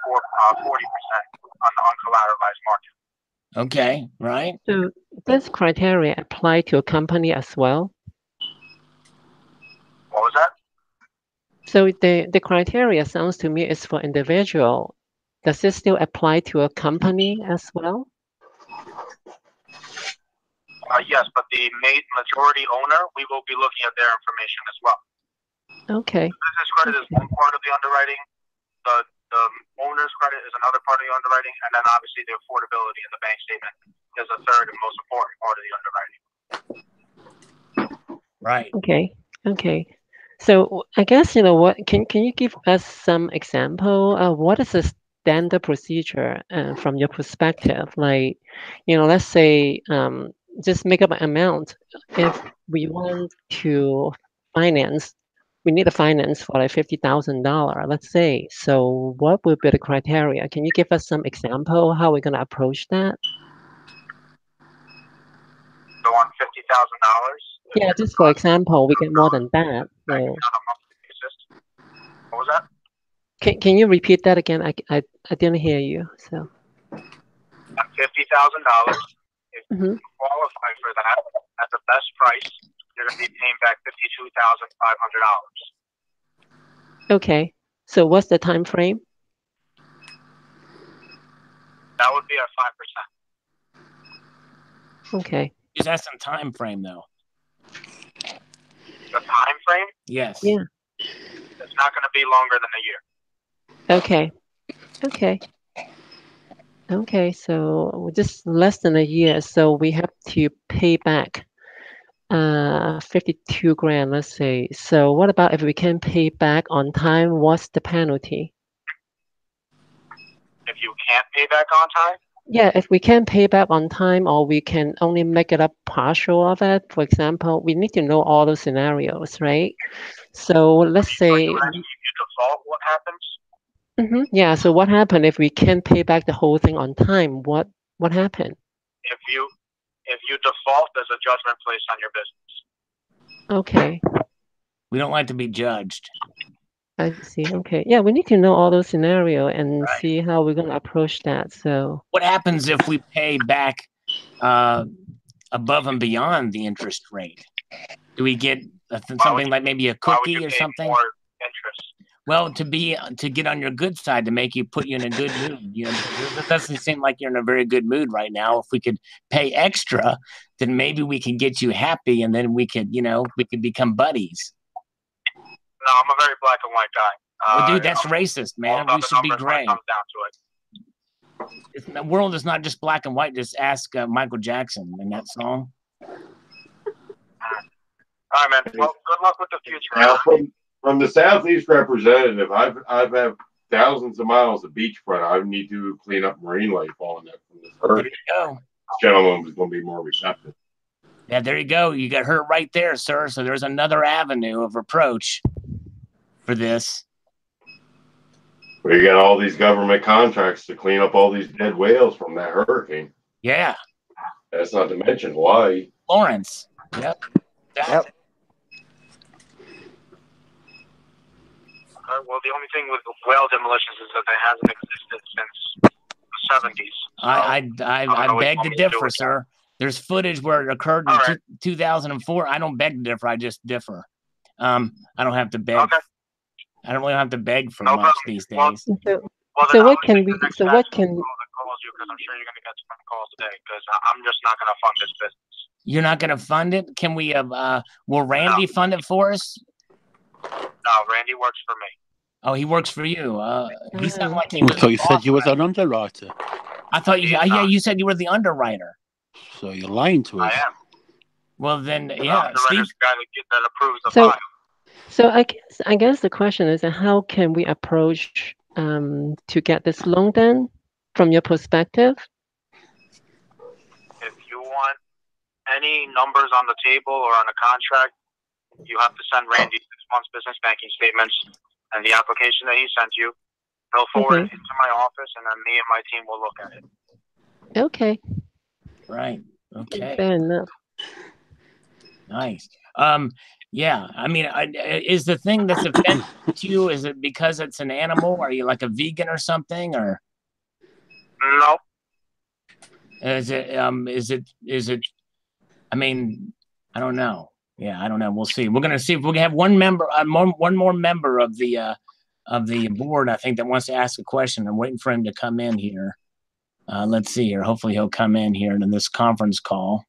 40% on the uncollateralized market. Okay, right. So does criteria apply to a company as well? What was that? So the criteria sounds to me is for individual. Does it still apply to a company as well? Yes, but the majority owner, we will be looking at their information as well. Okay. Business credit is one part of the underwriting. The owner's credit is another part of the underwriting, and then obviously the affordability in the bank statement is a third and most important part of the underwriting. Right. Okay. So I guess what can you give us some example? What is the standard procedure from your perspective? Like, let's say just make up an amount. If we want to finance. We need a finance for like $50,000, let's say. So what would be the criteria? Can you give us some example how we're going to approach that? So on $50,000? Yeah, just for example, we get more than that. So. What was that? Can you repeat that again? I didn't hear you. So. At $50,000, if you qualify for that at the best price, you're going to be paying back $52,500. Okay. So what's the time frame? That would be at 5%. Okay. Just ask some time frame though. The time frame? Yes. Yeah. It's not going to be longer than a year. Okay. Okay, so just less than a year, so we have to pay back 52 grand, let's say. So what about if we can pay back on time? What's the penalty? If you can't pay back on time, Yeah, if we can pay back on time or we can only make it up partial of it, for example, we need to know all those scenarios, right? So let's say, if you default, what happens? yeah, so what happened if we can't pay back the whole thing on time? What happened? If you default, there's a judgment placed on your business. Okay, We don't like to be judged. I see. Okay. Yeah, we need to know all those scenarios and see how we're going to approach that. So What happens if we pay back above and beyond the interest rate? Do we get something like maybe a cookie or something? More interest. Well, to get on your good side, to make you put you in a good mood. You know, it doesn't seem like you're in a very good mood right now. If we could pay extra, then maybe we can get you happy, and then we could become buddies. No, I'm a very black and white guy. Well, dude, that's racist, man. We should be gray. Comes down to it. The world is not just black and white. Just ask Michael Jackson in that song. All right, man. Well, good luck with the future. Now, from the Southeast representative, I've had thousands of miles of beachfront. I need to clean up marine life on that from this hurricane. There you go. This gentleman was going to be more receptive. Yeah, there you go. You got hurt right there, sir. So there's another avenue of approach for this. We got all these government contracts to clean up all these dead whales from that hurricane. Yeah. That's not to mention Hawaii. Lawrence. Yep. Yep. Well, the only thing with whale demolitions is that they hasn't existed since the 70s. I beg to differ, sir. There's footage where it occurred in 2004. I don't beg to differ. I just differ. I don't have to beg. Okay. I don't really have to beg for much these days. So what can we? So what can? Calls you because I'm sure you're going to get some calls today because I'm just not going to fund this business. You're not going to fund it? Can we? Will Randy fund it for us? No, Randy works for me. Oh, he works for you. He sounded like he I was. thought you said you was an underwriter. I thought you. Yeah, you said you were the underwriter. So you're lying to us. I am. Well, then, The yeah, Steve. underwriter's the guy that approves the So, file. so I guess the question is, how can we approach to get this loan then, from your perspective? If you want any numbers on the table or on a contract, you have to send Randy 6 months business banking statements and the application that he sent you. He'll forward it into my office, and then me and my team will look at it. Okay. Right. Okay. Fair enough. Nice. Yeah. I mean, is the thing that's offensive to you? Is it because it's an animal? Are you like a vegan or something? Or no? Is it? Is it? I mean, I don't know. Yeah, I don't know. We'll see. We're gonna see if we can have one member, one more member of the board. I think that wants to ask a question. I'm waiting for him to come in here. Let's see here. Hopefully, he'll come in here to this conference call.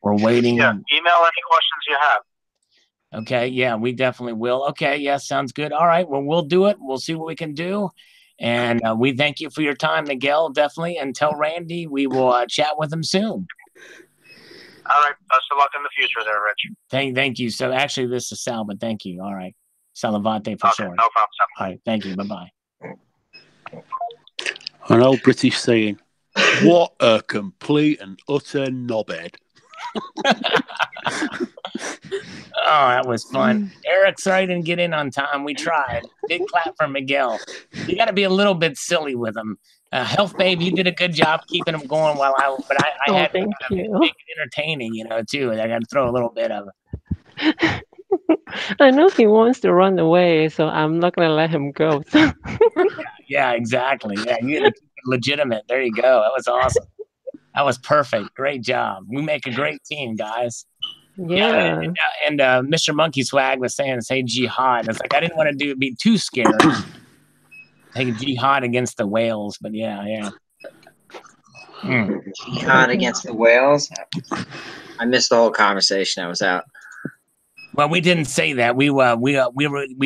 We're waiting. Yeah. Email any questions you have. Okay. Yeah, we definitely will. Okay. Yeah, sounds good. All right. Well, we'll do it. We'll see what we can do. And we thank you for your time, Miguel. Definitely. And tell Randy we will chat with him soon. All right. Best of luck in the future there, Rich. Thank you. So actually, this is Sal, but thank you. All right. Salivate for short. No problem. All right. Thank you. Bye-bye. An old British saying, what a complete and utter knobhead. Oh, that was fun. Eric, sorry I didn't get in on time. We tried. Big clap for Miguel. You got to be a little bit silly with him. Health Babe, you did a good job keeping him going while I had to make it entertaining, too. I got to throw a little bit of it. I know he wants to run away, so I'm not going to let him go. Yeah, exactly. Yeah, you got to keep it legitimate. There you go. That was awesome. That was perfect. Great job. We make a great team, guys. Yeah. And Mr. Monkey Swag was saying, say jihad. It's like I didn't want to be too scared. Take jihad against the whales, but yeah. Jihad against the whales? I missed the whole conversation. I was out. Well, we didn't say that. We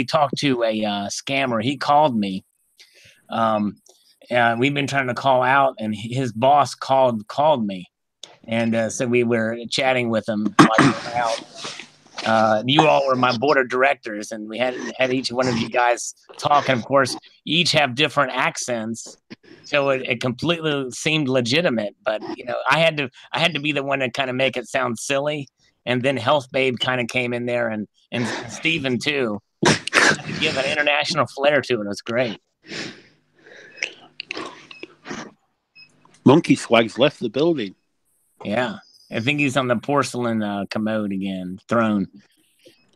talked to a scammer. He called me, we've been trying to call out, and his boss called me, and so we were chatting with him while we were out. You all were my board of directors, and we had each one of you guys talk, and of course, each have different accents, so it completely seemed legitimate. But you know, I had to be the one to kind of make it sound silly, and then Health Babe kind of came in there, and Steven too, to give an international flair to it. It was great. Monkey Swag's left the building. Yeah, I think he's on the porcelain commode again, throne.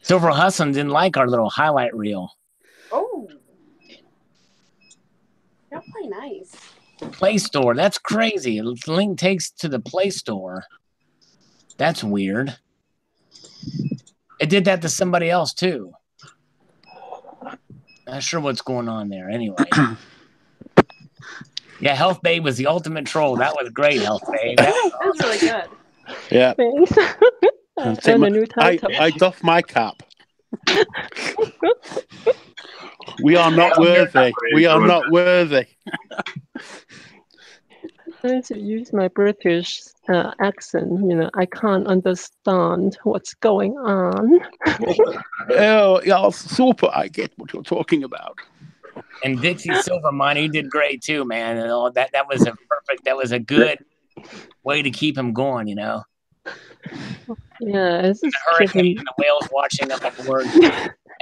Silver Husson didn't like our little highlight reel. Oh, that's pretty nice. Play Store, that's crazy. The link takes to the Play Store. That's weird. It did that to somebody else too. Not sure what's going on there. Anyway. Yeah, Health Babe was the ultimate troll. That was great, Health Babe. That was really good. Yeah. Thanks. I doff my cap. We are not worthy. We are not worthy. I should use my British accent. You know, I can't understand what's going on. Oh, yeah, super. I get what you're talking about. And Dixie Silver Miner, you did great too, man. And all that was a perfect. That was a good way to keep him going. You know. Yeah, it's the hurricane and the whales watching up aboard.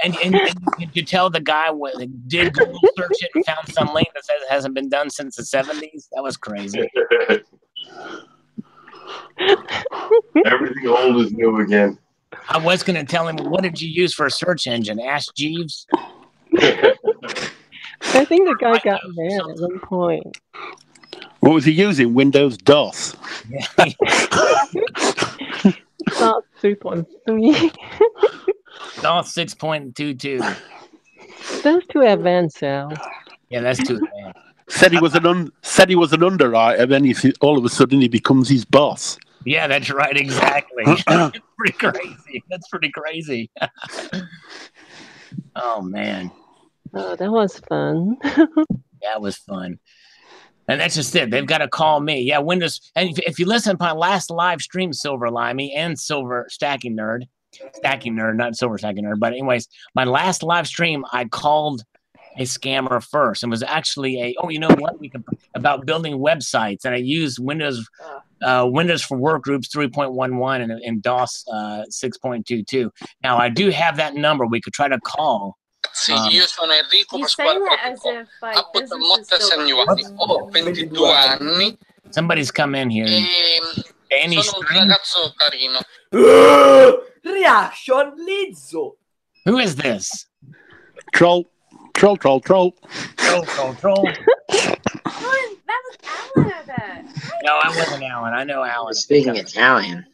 And you tell the guy did Google search it and found some link that says it hasn't been done since the 70s? That was crazy. Everything old is new again. I was going to tell him, what did you use for a search engine? Ask Jeeves. I think the guy got mad at one point. What was he using? Windows DOS. DOS 3.3. DOS 6.22. That's too advanced, Sal. Yeah, that's too advanced. Said he was an underwriter, and then all of a sudden he becomes his boss. Yeah, that's right. Exactly. That's pretty crazy. That's pretty crazy. Oh man. Oh, that was fun. That was fun. And that's just it. They've got to call me. Yeah, Windows. And if you listen to my last live stream, Silver Limey and Silver Stacking Nerd, not Silver Stacking Nerd, but anyways, my last live stream, I called a scammer first, and was actually you know what? About building websites, and I used Windows for Workgroups 3.11 and DOS 6.22. Now I do have that number. We could try to call. Sì, io sono Enrico Pasquale Protico. Appunto molte anni, ho 22 anni. Somebody's come in here. Danny Sono un ragazzo carino. Reaction Lizzo. Who is this? Troll. Troll. Oh, that was Alan, I bet. No, I wasn't Alan. I know Alan. Speaking Italian.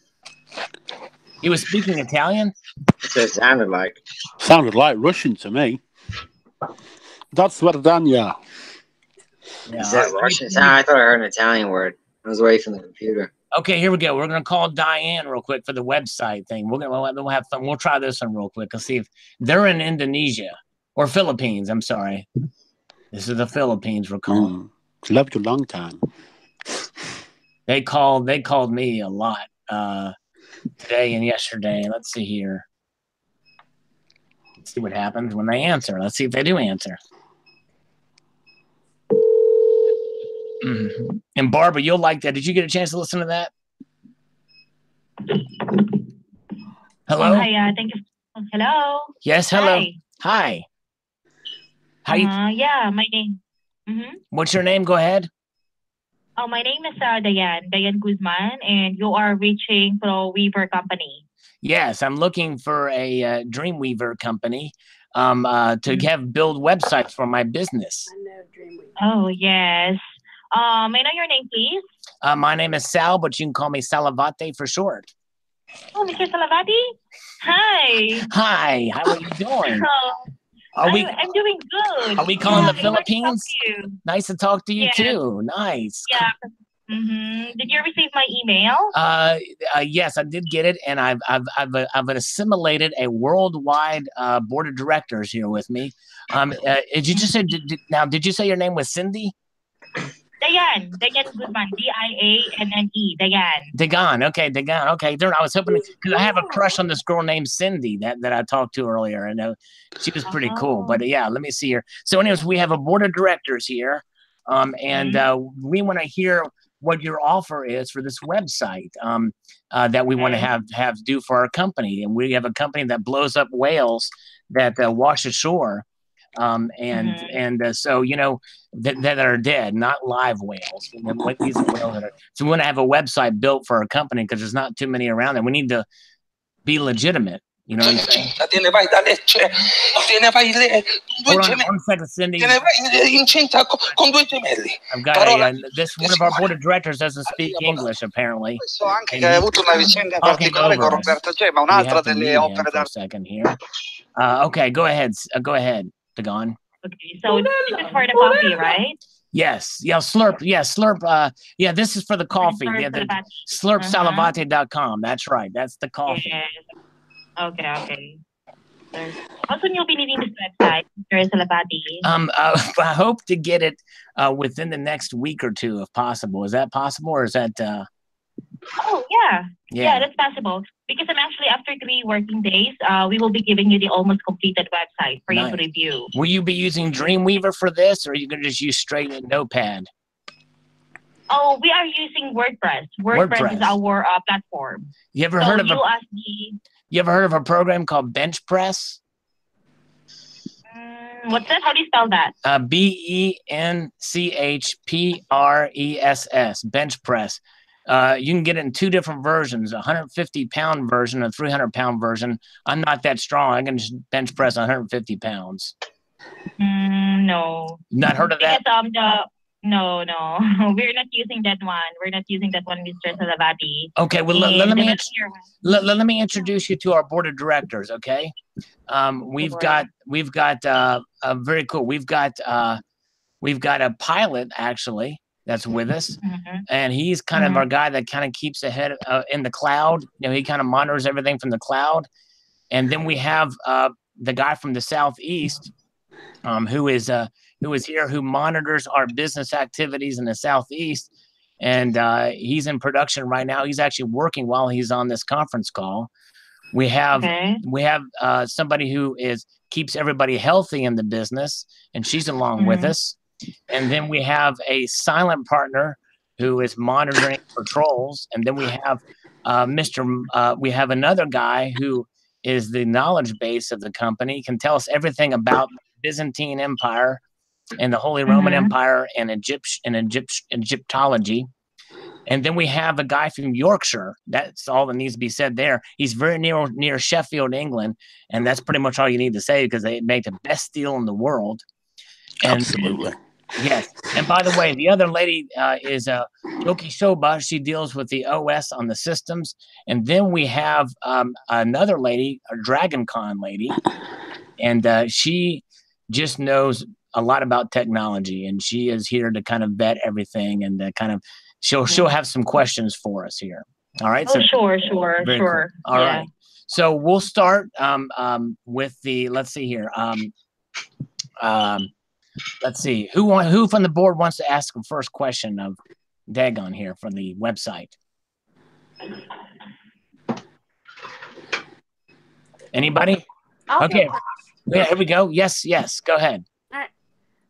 He was speaking Italian? That's what it sounded like. Sounded like Russian to me. That's Verdania. Yeah, is that Russian? I thought I heard an Italian word. I was away from the computer. Okay, here we go. We're gonna call Diane real quick for the website thing. We'll have fun. We'll try this one real quick. Let's see if they're in Indonesia or Philippines. I'm sorry. This is the Philippines we're calling. Loved you a long time. They called me a lot today and yesterday. Let's see here. Let's see what happens when they answer. Let's see if they do answer. Mm-hmm. And Barbara, you'll like that. Did you get a chance to listen to that? Hello? Hi, thank you. Hello? Yes, hello. Hi. How you? Yeah, my name. What's your name? Go ahead. Oh, my name is Diane Guzman, and you are reaching Pro Weaver Company. Yes, I'm looking for a Dreamweaver company to build websites for my business. I know Dreamweaver. Oh, yes. May I know your name, please? My name is Sal, but you can call me Salivate for short. Oh, Mr. Salivate? Hi. Hi, how are you doing? I'm doing good. Are we calling the Nice Philippines? to talk to you. Nice to talk to you Yes. too. Nice. Yeah. Did you receive my email? Yes, I did get it, and I've assimilated a worldwide board of directors here with me. Did you just say? Did you say your name was Cindy? Dayan Guzman, Dianne, Dayan. Dagan, okay, Dagan, okay. I was hoping because I have a crush on this girl named Cindy that I talked to earlier, and she was pretty cool. But yeah, let me see here. So, anyways, we have a board of directors here, and we want to hear what your offer is for this website that we want to have do for our company. And we have a company that blows up whales that wash ashore. So that are dead, not live whales. These are whales that are. So we want to have a website built for our company because there's not too many around, and we need to be legitimate. You know what I'm saying? Hold on 1 second, Cindy. I've got this one of our board of directors doesn't speak English apparently. And he's talking over us. We have to mute him for a second here. Okay, go ahead. Go ahead, Dagon. Okay, so this is for the coffee, right? Yes. Yeah, Slurp. Yeah, Slurp. Yeah, this is for the coffee. Yeah, slurpsalivate.com. That's right. That's the coffee. Yes. Okay. How soon you'll be needing this website, Mr. Salivate? I hope to get it within the next week or two, if possible. Is that possible, or is that? Oh yeah, that's possible. Because I'm actually after 3 working days, we will be giving you the almost completed website for you to review. Will you be using Dreamweaver for this, or are you going to just use straight Notepad? Oh, we are using WordPress. WordPress is our platform. You ever heard of You ever heard of a program called BenchPress? What's that? How do you spell that? BenchPress. BenchPress. You can get it in 2 different versions, a 150-pound version, a 300-pound version. I'm not that strong. I can just bench press 150 pounds. No. Not heard of that? No. We're not using that one. Mr. Salivate. Okay, well, let me introduce you to our board of directors, okay? We've got very cool. We've got a pilot, actually, that's with us, and he's kind of our guy that kind of keeps ahead in the cloud. He kind of monitors everything from the cloud. And then we have the guy from the Southeast, who is here, who monitors our business activities in the Southeast, and he's in production right now. He's actually working while he's on this conference call. We have somebody who keeps everybody healthy in the business, and she's along with us. And then we have a silent partner who is monitoring patrols. And then we have we have another guy who is the knowledge base of the company, can tell us everything about the Byzantine Empire and the Holy Roman Empire and Egyptology. And then we have a guy from Yorkshire. That's all that needs to be said there. He's very near Sheffield, England. And that's pretty much all you need to say, because they make the best steel in the world. Absolutely. Yes. And by the way, the other lady is Yoki Shoba. She deals with the OS on the systems. And then we have another lady, a DragonCon lady. And she just knows a lot about technology. And she is here to kind of vet everything, and kind of she'll have some questions for us here. All right. Oh, sure. Cool. All right. So we'll start with let's see here. Let's see who from the board wants to ask the first question of Dagon here from the website. Anybody? Okay. Yeah, here we go. Yes. Go ahead. All right.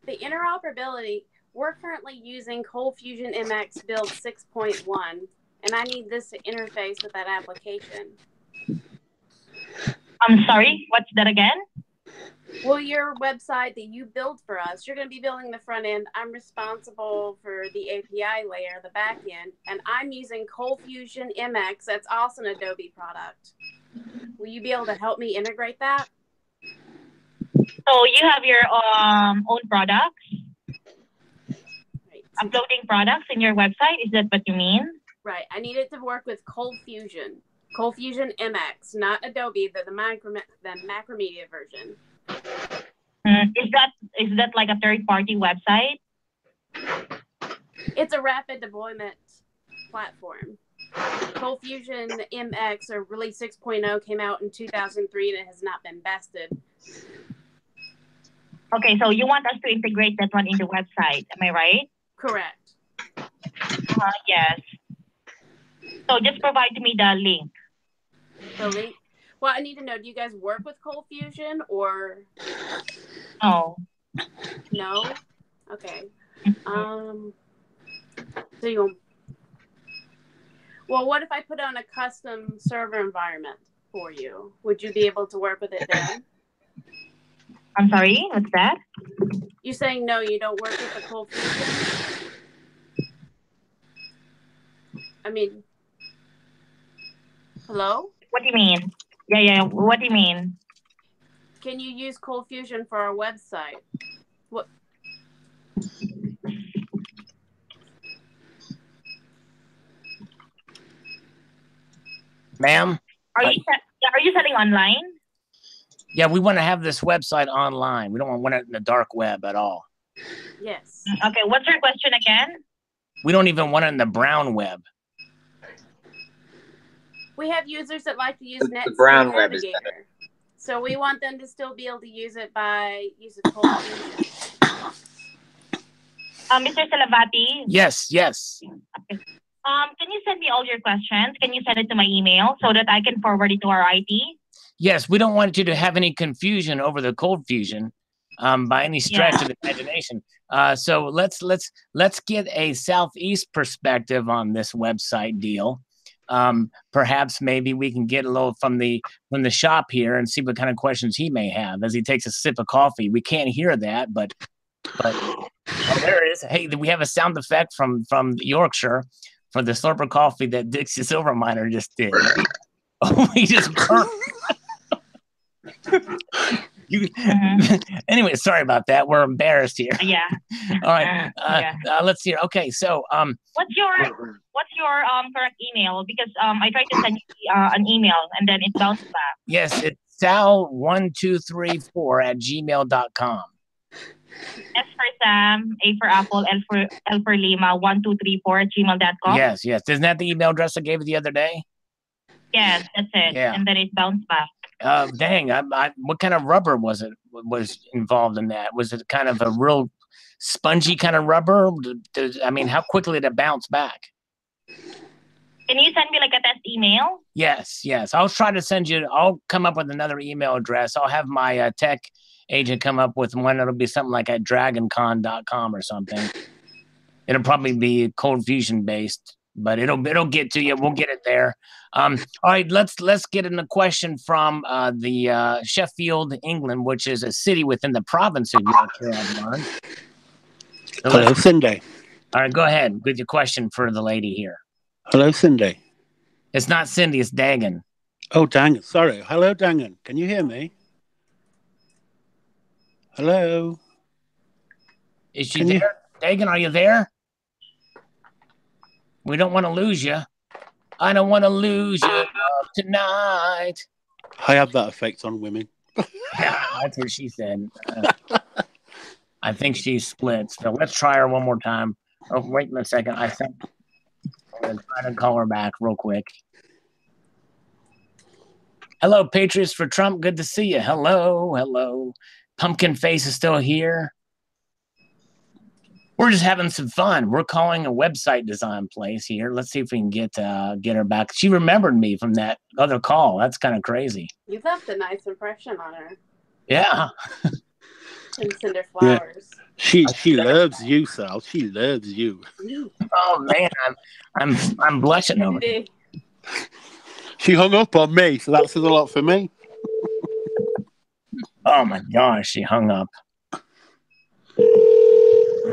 The interoperability. We're currently using ColdFusion MX build 6.1, and I need this to interface with that application. I'm sorry. What's that again? Well, your website that you build for us, you're going to be building the front end. I'm responsible for the API layer, the back end, and I'm using ColdFusion MX. That's also an Adobe product. Will you be able to help me integrate that? So you have your own products, uploading products in your website. Is that what you mean? Right. I need it to work with ColdFusion MX, not Adobe, but the Macromedia version. Is that like a third-party website? It's a rapid deployment platform. ColdFusion MX, or release 6.0, came out in 2003 and it has not been bested. Okay, so you want us to integrate that one in the website, am I right? Correct. Yes. So just provide me the link. The link. Well, I need to know. Do you guys work with Cold Fusion or? No. No. Okay. So you. Well, what if I put on a custom server environment for you? Would you be able to work with it then? I'm sorry. What's that? You saying no? You don't work with the Cold Fusion? I mean, hello? What do you mean? Yeah. What do you mean? Can you use Cold Fusion for our website? What? Ma'am? Are you selling online? Yeah, we want to have this website online. We don't want it in the dark web at all. Yes. Okay, what's your question again? We don't even want it in the brown web. We have users that like to use The brown Netscape web is Navigator. better. So we want them to still be able to use it by using Cold Fusion. Mr. Salivate? Yes. Okay. Can you send me all your questions? Can you send it to my email so that I can forward it to our IT? Yes, we don't want you to have any confusion over the Cold Fusion by any stretch of the imagination. So let's get a Southeast perspective on this website deal. Perhaps maybe we can get a little from the shop here and see what kind of questions he may have as he takes a sip of coffee. We can't hear that, but oh, there it is. Hey, we have a sound effect from Yorkshire for the slurper coffee that Dixie Silverminer just did. Oh, he just burnt. Anyway, sorry about that. We're embarrassed here. Yeah. All right. Let's see. Okay, so what's your correct email? Because I tried to send you an email and then it bounced back. Yes, it's sal1234@gmail.com. S for Sam, A for Apple, L for Lima, 1234@gmail.com. Yes. Isn't that the email address I gave you the other day? Yes, that's it. Yeah. And then it bounced back. Dang! What kind of rubber was involved in that? Was it kind of a real spongy kind of rubber? I mean, how quickly did it bounce back? Can you send me like a test email? Yes. I'll try to send you. I'll come up with another email address. I'll have my tech agent come up with one. It'll be something like at dragoncon.com or something. It'll probably be Cold Fusion based, but it'll get to you. We'll get it there. All right, let's get in a question from the Sheffield, England, which is a city within the province of Yorkshire. I've learned. So Hello, Cindy. All right, go ahead with your question for the lady here. Hello, Cindy. It's not Cindy, it's Dagan. Oh, Dagan. Sorry. Hello, Dagan. Can you hear me? Hello. Is she there? Dagan, are you there? We don't want to lose you. I don't want to lose you tonight. I have that effect on women. Yeah, that's what she said. I think she's split. So let's try her one more time. Oh, wait a second. I think I'm going to try to call her back real quick. Hello, Patriots for Trump. Good to see you. Hello. Pumpkin Face is still here. We're just having some fun. We're calling a website design place here. Let's see if we can get her back. She remembered me from that other call. That's kind of crazy. You left a nice impression on her. Yeah. And send her flowers. Yeah. She loves you, Sal. She loves you. Oh man, I'm blushing over it. She hung up on me, so that says a lot for me. Oh my gosh, she hung up.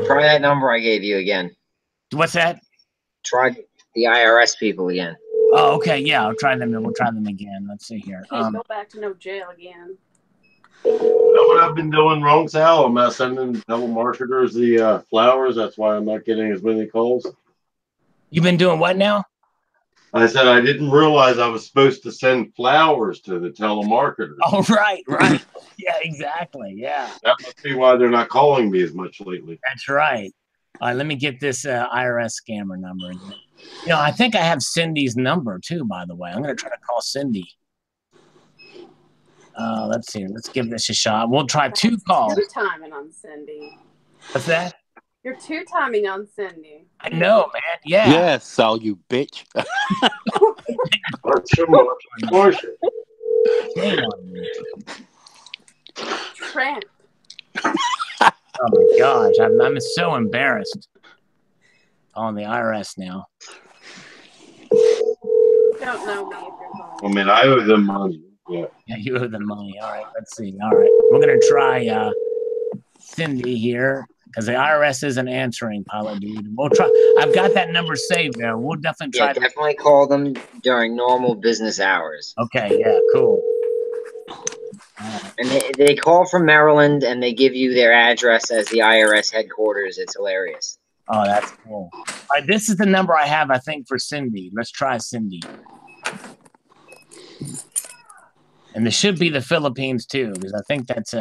Try that number I gave you again. What's that? Try the IRS people again. Oh, okay. Yeah, I'll try them. We'll try them again. Let's see here. Can't go back to no jail again. You know what I've been doing wrong, Sal? I'm not sending telemarketers the flowers. That's why I'm not getting as many calls. You've been doing what now? I said I didn't realize I was supposed to send flowers to the telemarketers. Oh, right. Yeah, exactly. Yeah. That must be why they're not calling me as much lately. That's right. All right, let me get this IRS scammer number again. You know, I think I have Cindy's number too, by the way. I'm going to try to call Cindy. Let's see. Let's give this a shot. We'll try 2 calls. Good timing on Cindy. What's that? You're two-timing on Cindy. I know, man. Yeah. Yeah, Sal, you bitch. Shame on you. Tramp. Oh my gosh, I'm so embarrassed. On the IRS now. Don't know me if you're calling. I mean, I owe them money. Yeah. Yeah, you owe them money. All right, let's see. All right, we're gonna try Cindy here because the IRS isn't answering, Pilot Dude. We'll try. I've got that number saved there. We'll definitely try. Yeah, definitely call them during normal business hours. Okay. Yeah. Cool. And they call from Maryland and they give you their address as the IRS headquarters. It's hilarious. Oh, that's cool. All right, this is the number I have, I think, for Cindy. Let's try Cindy. And this should be the Philippines too, because I think that's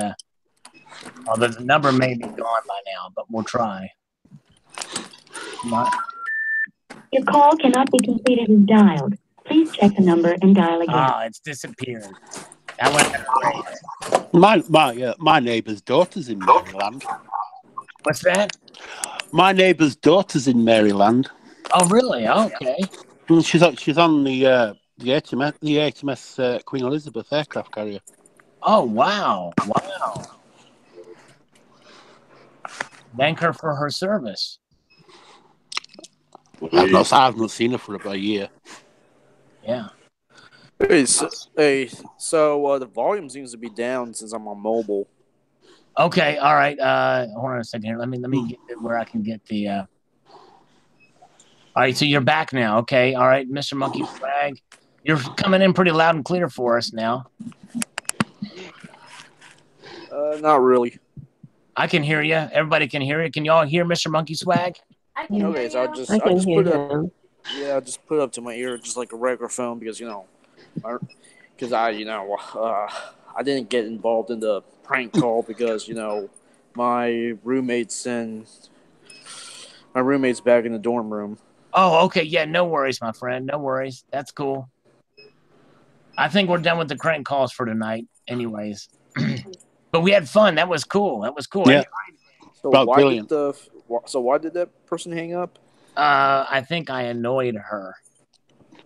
although the number may be gone by now, but we'll try. Come on. Your call cannot be completed as dialed. Please check the number and dial again. Ah, it's disappeared. That went great. My neighbour's daughter's in Maryland. What's that? My neighbour's daughter's in Maryland. Oh, really? Okay. She's on the HMS Queen Elizabeth aircraft carrier. Oh, wow. Wow. Thank her for her service. I've not seen her for about a year. Yeah. Hey, so the volume seems to be down since I'm on mobile. Okay, all right. Hold on a second here. Let me get it where I can get the. All right, so you're back now. Okay, all right, Mr. Monkey Swag, you're coming in pretty loud and clear for us now. Not really. I can hear you. Everybody can hear you. Can y'all hear Mr. Monkey Swag? I can Okay, hear so you. I just hear put it up. him. Yeah, I just put it up to my ear just like a regular phone because I didn't get involved in the prank call because my roommate's back in the dorm room. Oh, okay. Yeah, no worries, my friend. No worries. That's cool. I think we're done with the crank calls for tonight, anyways. But we had fun. That was cool. That was cool. Yeah. So why did that person hang up? I think I annoyed her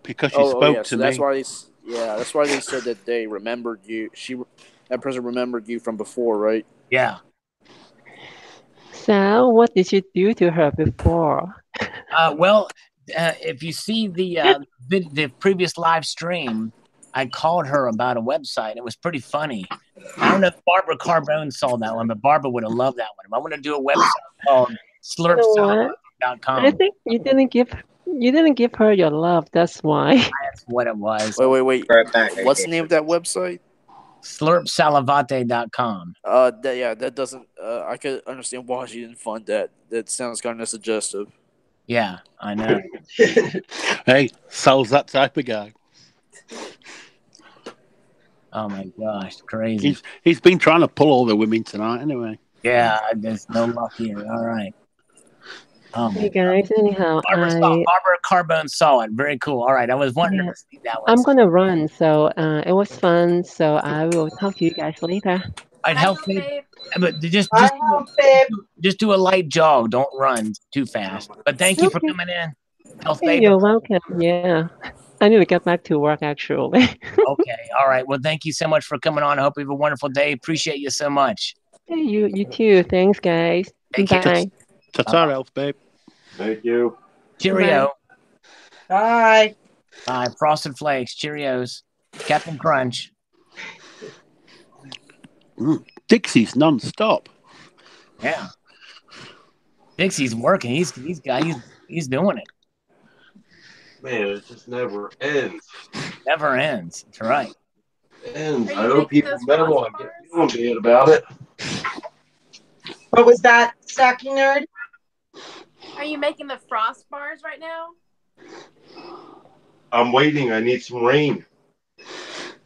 because she spoke to so me. That's why they said that they remembered you. That person remembered you from before, right? Yeah. So, what did you do to her before? Well, if you see the previous live stream, I called her about a website. It was pretty funny. I don't know if Barbara Carbone saw that one, but Barbara would have loved that one. I want to do a website called slurpsalivate.com. I think you didn't give her your love. That's why. That's what it was. Wait. What's the name of that website? slurpsalivate.com. That doesn't. I could understand why she didn't fund that. That sounds kind of suggestive. Yeah, I know. Hey, Sal's that type of guy. Oh my gosh, crazy. He's been trying to pull all the women tonight anyway. Yeah, there's no luck here. All right. Hey guys, anyhow, Barbara Carbone saw it. Very cool. All right, I was wondering to see that one. I'm gonna run, so it was fun. So I will talk to you guys later. I'd help you, but just do a light jog. Don't run too fast. But thank you for coming in. Hey, you're welcome. Yeah, I need to get back to work actually. Okay. All right. Well, thank you so much for coming on. I hope you have a wonderful day. Appreciate you so much. Hey, you too. Thanks, guys. Bye. Ta-ta, Elf, babe. Thank you. Cheerio. Bye. Bye. Frosted Flakes. Cheerios. Captain Crunch. Dixie's non-stop. Yeah. Dixie's working. He's doing it. Man, it just never ends. Never ends. That's right. Ends. I hope people metal and get feeling bad about it. What was that, Stacking Nerd? Are you making the frost bars right now? I'm waiting. I need some rain.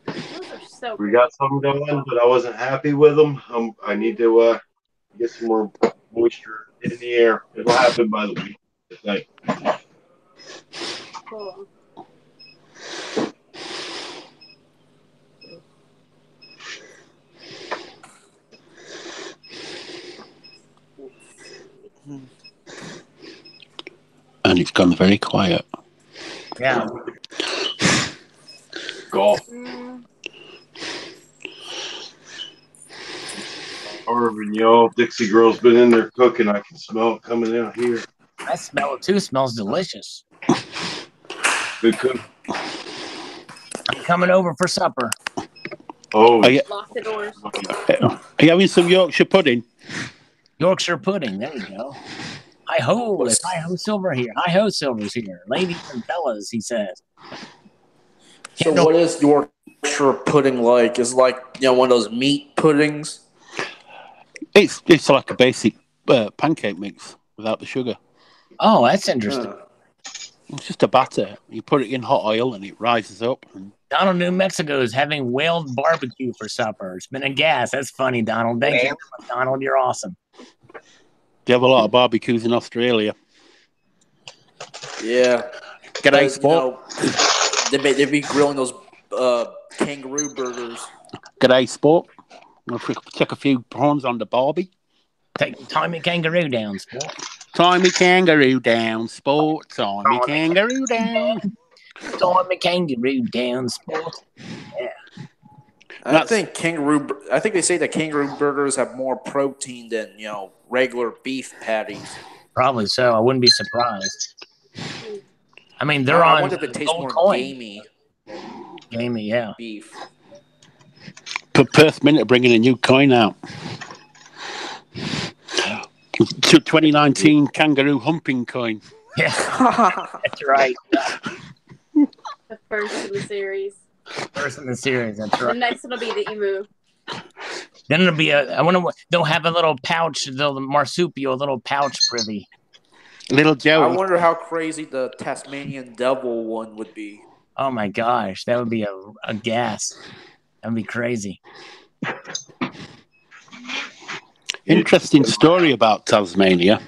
Those are so We got some going, but I wasn't happy with them. I need to get some more moisture in the air. It'll happen by the week, I think. cool. It's gone very quiet. Yeah. Golf. Arvin, y'all, Dixie Girl's been in there cooking. I can smell it coming out here. I smell it too. It smells delicious. Good cook. I'm coming over for supper. Oh, Lock the doors. Are you having some Yorkshire pudding? Yorkshire pudding. There you go. Hi ho! It's Hi ho Silver here. Hi ho Silver's here. Ladies and fellas, he says. So what is Yorkshire pudding like? Is it like, you know, one of those meat puddings? It's like a basic pancake mix without the sugar. Oh, that's interesting. It's just a batter. You put it in hot oil and it rises up. Donald, New Mexico is having whaled barbecue for supper. It's been a gas. That's funny, Donald. Thank you, Donald. You're awesome. They have a lot of barbecues in Australia. Yeah. G'day, sport. You know, they'd be grilling those kangaroo burgers. G'day, sport. We'll check a few prawns on the barbie. Tie me kangaroo down, sport. Tie me kangaroo down, sport. Tie me kangaroo down. Tie me kangaroo down, sport. Yeah. I think they say that kangaroo burgers have more protein than, you know, regular beef patties. Probably so. I wouldn't be surprised. I mean, they're I on wonder if it tastes more coin. gamey. Gamey, yeah. Beef. Perth Mint are bringing a new coin out. 2019 kangaroo humping coin. Yeah, that's right. The first in the series. First in the series, that's right. The next one will be the emu. Then it'll be I wonder what they'll have a little pouch, the marsupial, a little pouch privy. Little Joey. I wonder how crazy the Tasmanian devil one would be. Oh my gosh, that would be a gas. That'd be crazy. Interesting story about Tasmania.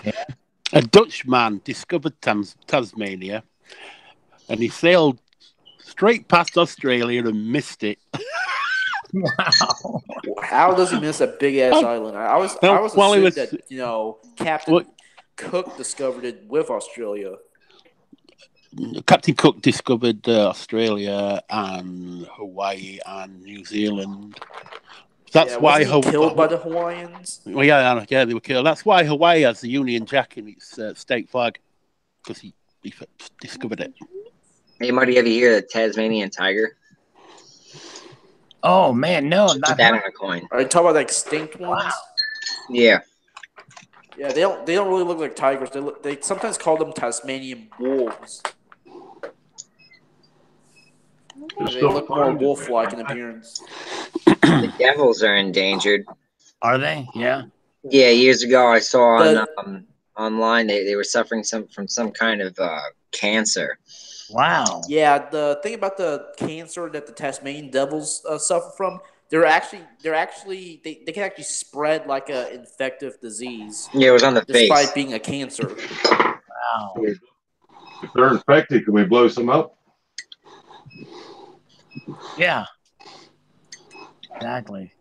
Yeah. A Dutchman discovered Tasmania, and he sailed straight past Australia and missed it. Wow! How does he miss a big ass island? I was assuming that, you know, Captain Cook discovered it with Australia. Captain Cook discovered Australia and Hawaii and New Zealand. That's why he killed by the Hawaiians. Well, yeah, they were killed. That's why Hawaii has the Union Jack in its state flag, because he discovered it. Hey, Marty, have you heard of the Tasmanian tiger? Oh man, no, Put that on a coin. Are you talking about the extinct ones? Yeah. Yeah, they don't really look like tigers. They sometimes call them Tasmanian wolves. They look more wolf-like in appearance. The devils are endangered. Are they? Yeah. Yeah, years ago I saw on online they were suffering from some kind of cancer. Wow. Yeah, the thing about the cancer that the Tasmanian devils suffer from, they can actually spread like an infective disease. Yeah, it was on the face. Despite being a cancer. Wow. If they're infected, can we blow some up? Yeah. Exactly.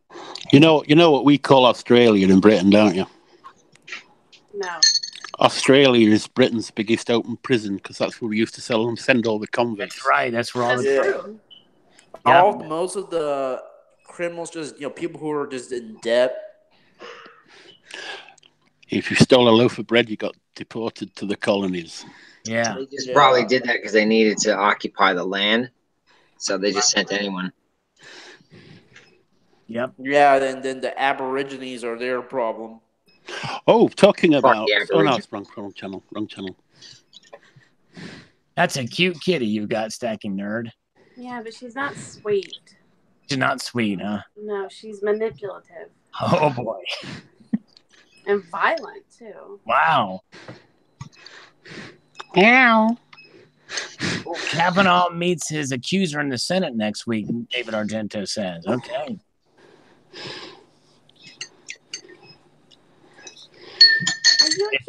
You know what we call Australia in Britain, don't you? No. Australia is Britain's biggest open prison, because that's where we used to send all the convicts. That's right. That's where all the Most of the criminals, just, you know, people who are just in debt. If you stole a loaf of bread, you got deported to the colonies. Yeah. They just probably did that because they needed to occupy the land, so they just sent anyone. Yep. Yeah, and then the Aborigines are their problem. Oh, talking about... Oh, no, it's wrong channel. Wrong channel. That's a cute kitty you got, Stacking Nerd. Yeah, but she's not sweet. She's not sweet, huh? No, she's manipulative. Oh, boy. And violent, too. Wow. Meow. Well, Kavanaugh meets his accuser in the Senate next week, David Argento says. Okay.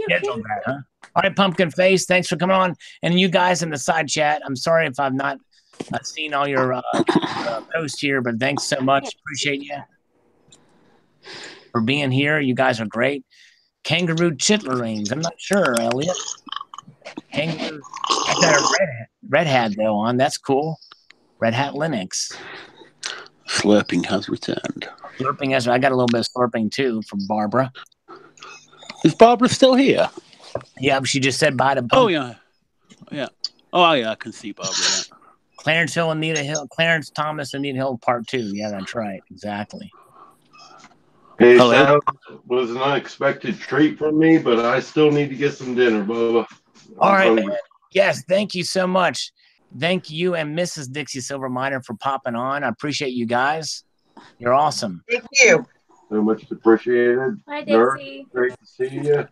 Scheduled that, huh? All right, Pumpkin Face, thanks for coming on. And you guys in the side chat, I'm sorry if I've not seen all your posts here, but thanks so much. Appreciate you for being here. You guys are great. Kangaroo chitlerings. I'm not sure, Elliot. Hangout. I got a Red Hat though on. That's cool. Red Hat Linux. Slurping has returned. Slurping has. I got a little bit of slurping too from Barbara. Is Barbara still here? Yeah, she just said bye to. Oh yeah. Oh yeah, I can see Barbara. Yeah. Clarence Hill, Anita Hill, Clarence Thomas, Anita Hill, Part 2. Yeah, that's right. Exactly. Hey, Sal, was an unexpected treat from me, but I still need to get some dinner, Bubba. All right, man. Yes, thank you so much. Thank you and Mrs. Dixie Silver Miner for popping on. I appreciate you guys. You're awesome. Thank you. So much appreciated. Hi, Nerd, Dixie. great to see you.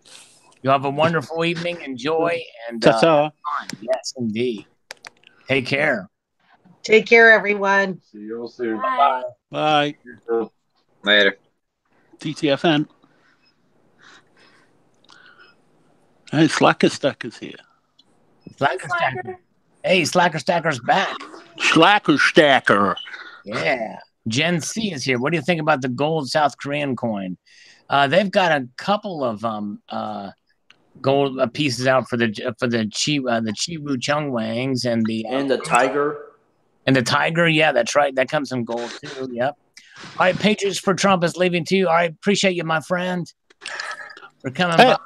You have a wonderful evening. Enjoy. And Ta-ta. Yes, indeed. Take care. Take care, everyone. See you all soon. Bye. Bye. Later. TTFN. Hey, Slacker Stacker's here. Slacker Stacker. Hey, Slacker Stacker's back. Slacker Stacker. Yeah. Gen C is here. What do you think about the gold South Korean coin? They've got a couple of gold pieces out for the Chiwu Chungwangs and the Tiger. And the Tiger, yeah, that's right. That comes in gold too. Yep. All right, Patriots for Trump is leaving too. All right, appreciate you, my friend, for coming by.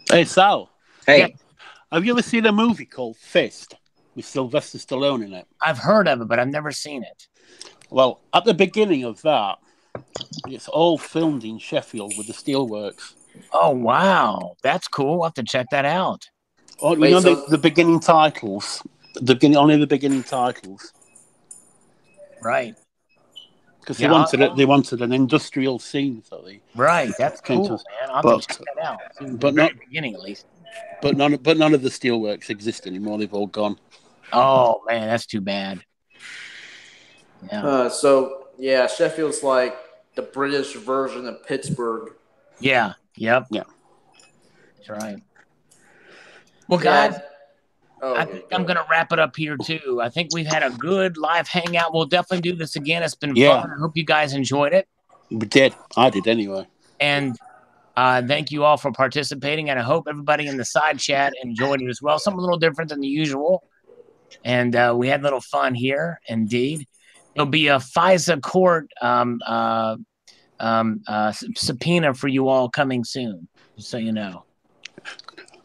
Hey, Sal. Hey. Yeah. Have you ever seen a movie called Fist with Sylvester Stallone in it? I've heard of it, but I've never seen it. Well, at the beginning of that, it's all filmed in Sheffield with the steelworks. Oh, wow. That's cool. We'll have to check that out. Oh, we know the beginning titles. Only the beginning titles. Right. Because they wanted an industrial scene, so they right. That's cool, man. I'll have to check that out. But not beginning, at least. But none of the steelworks exist anymore. They've all gone. Oh man, that's too bad. Yeah. Sheffield's like the British version of Pittsburgh. Yeah. Yep. Yeah. That's right. Well, guys. I think I'm going to wrap it up here, too. I think we've had a good live hangout. We'll definitely do this again. It's been fun. I hope you guys enjoyed it. We did. I did anyway. And thank you all for participating. And I hope everybody in the side chat enjoyed it as well. Something a little different than the usual. And we had a little fun here, indeed. There'll be a FISA court subpoena for you all coming soon, just so you know.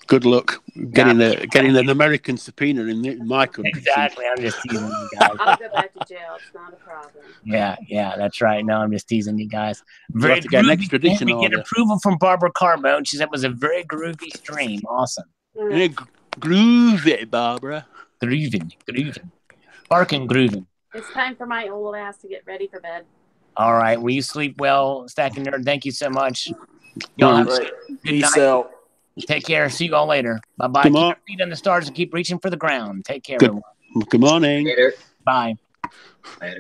Good luck getting an American subpoena in my country. Exactly. I'm just teasing you guys. I'll go back to jail. It's not a problem. Yeah, that's right. No, I'm just teasing you guys. We have to get an extradition order. We get approval from Barbara Carbone. She said it was a very groovy stream. Awesome. Yeah, groovy, Barbara. Grooving. Barking grooving. It's time for my old ass to get ready for bed. All right. Will you sleep well, Stacking Nerd? Thank you so much. Y'all have a good night. Take care. See you all later. Bye-bye. Keep your feet on the stars and keep reaching for the ground. Take care, everyone. Good morning. Later. Bye. Later.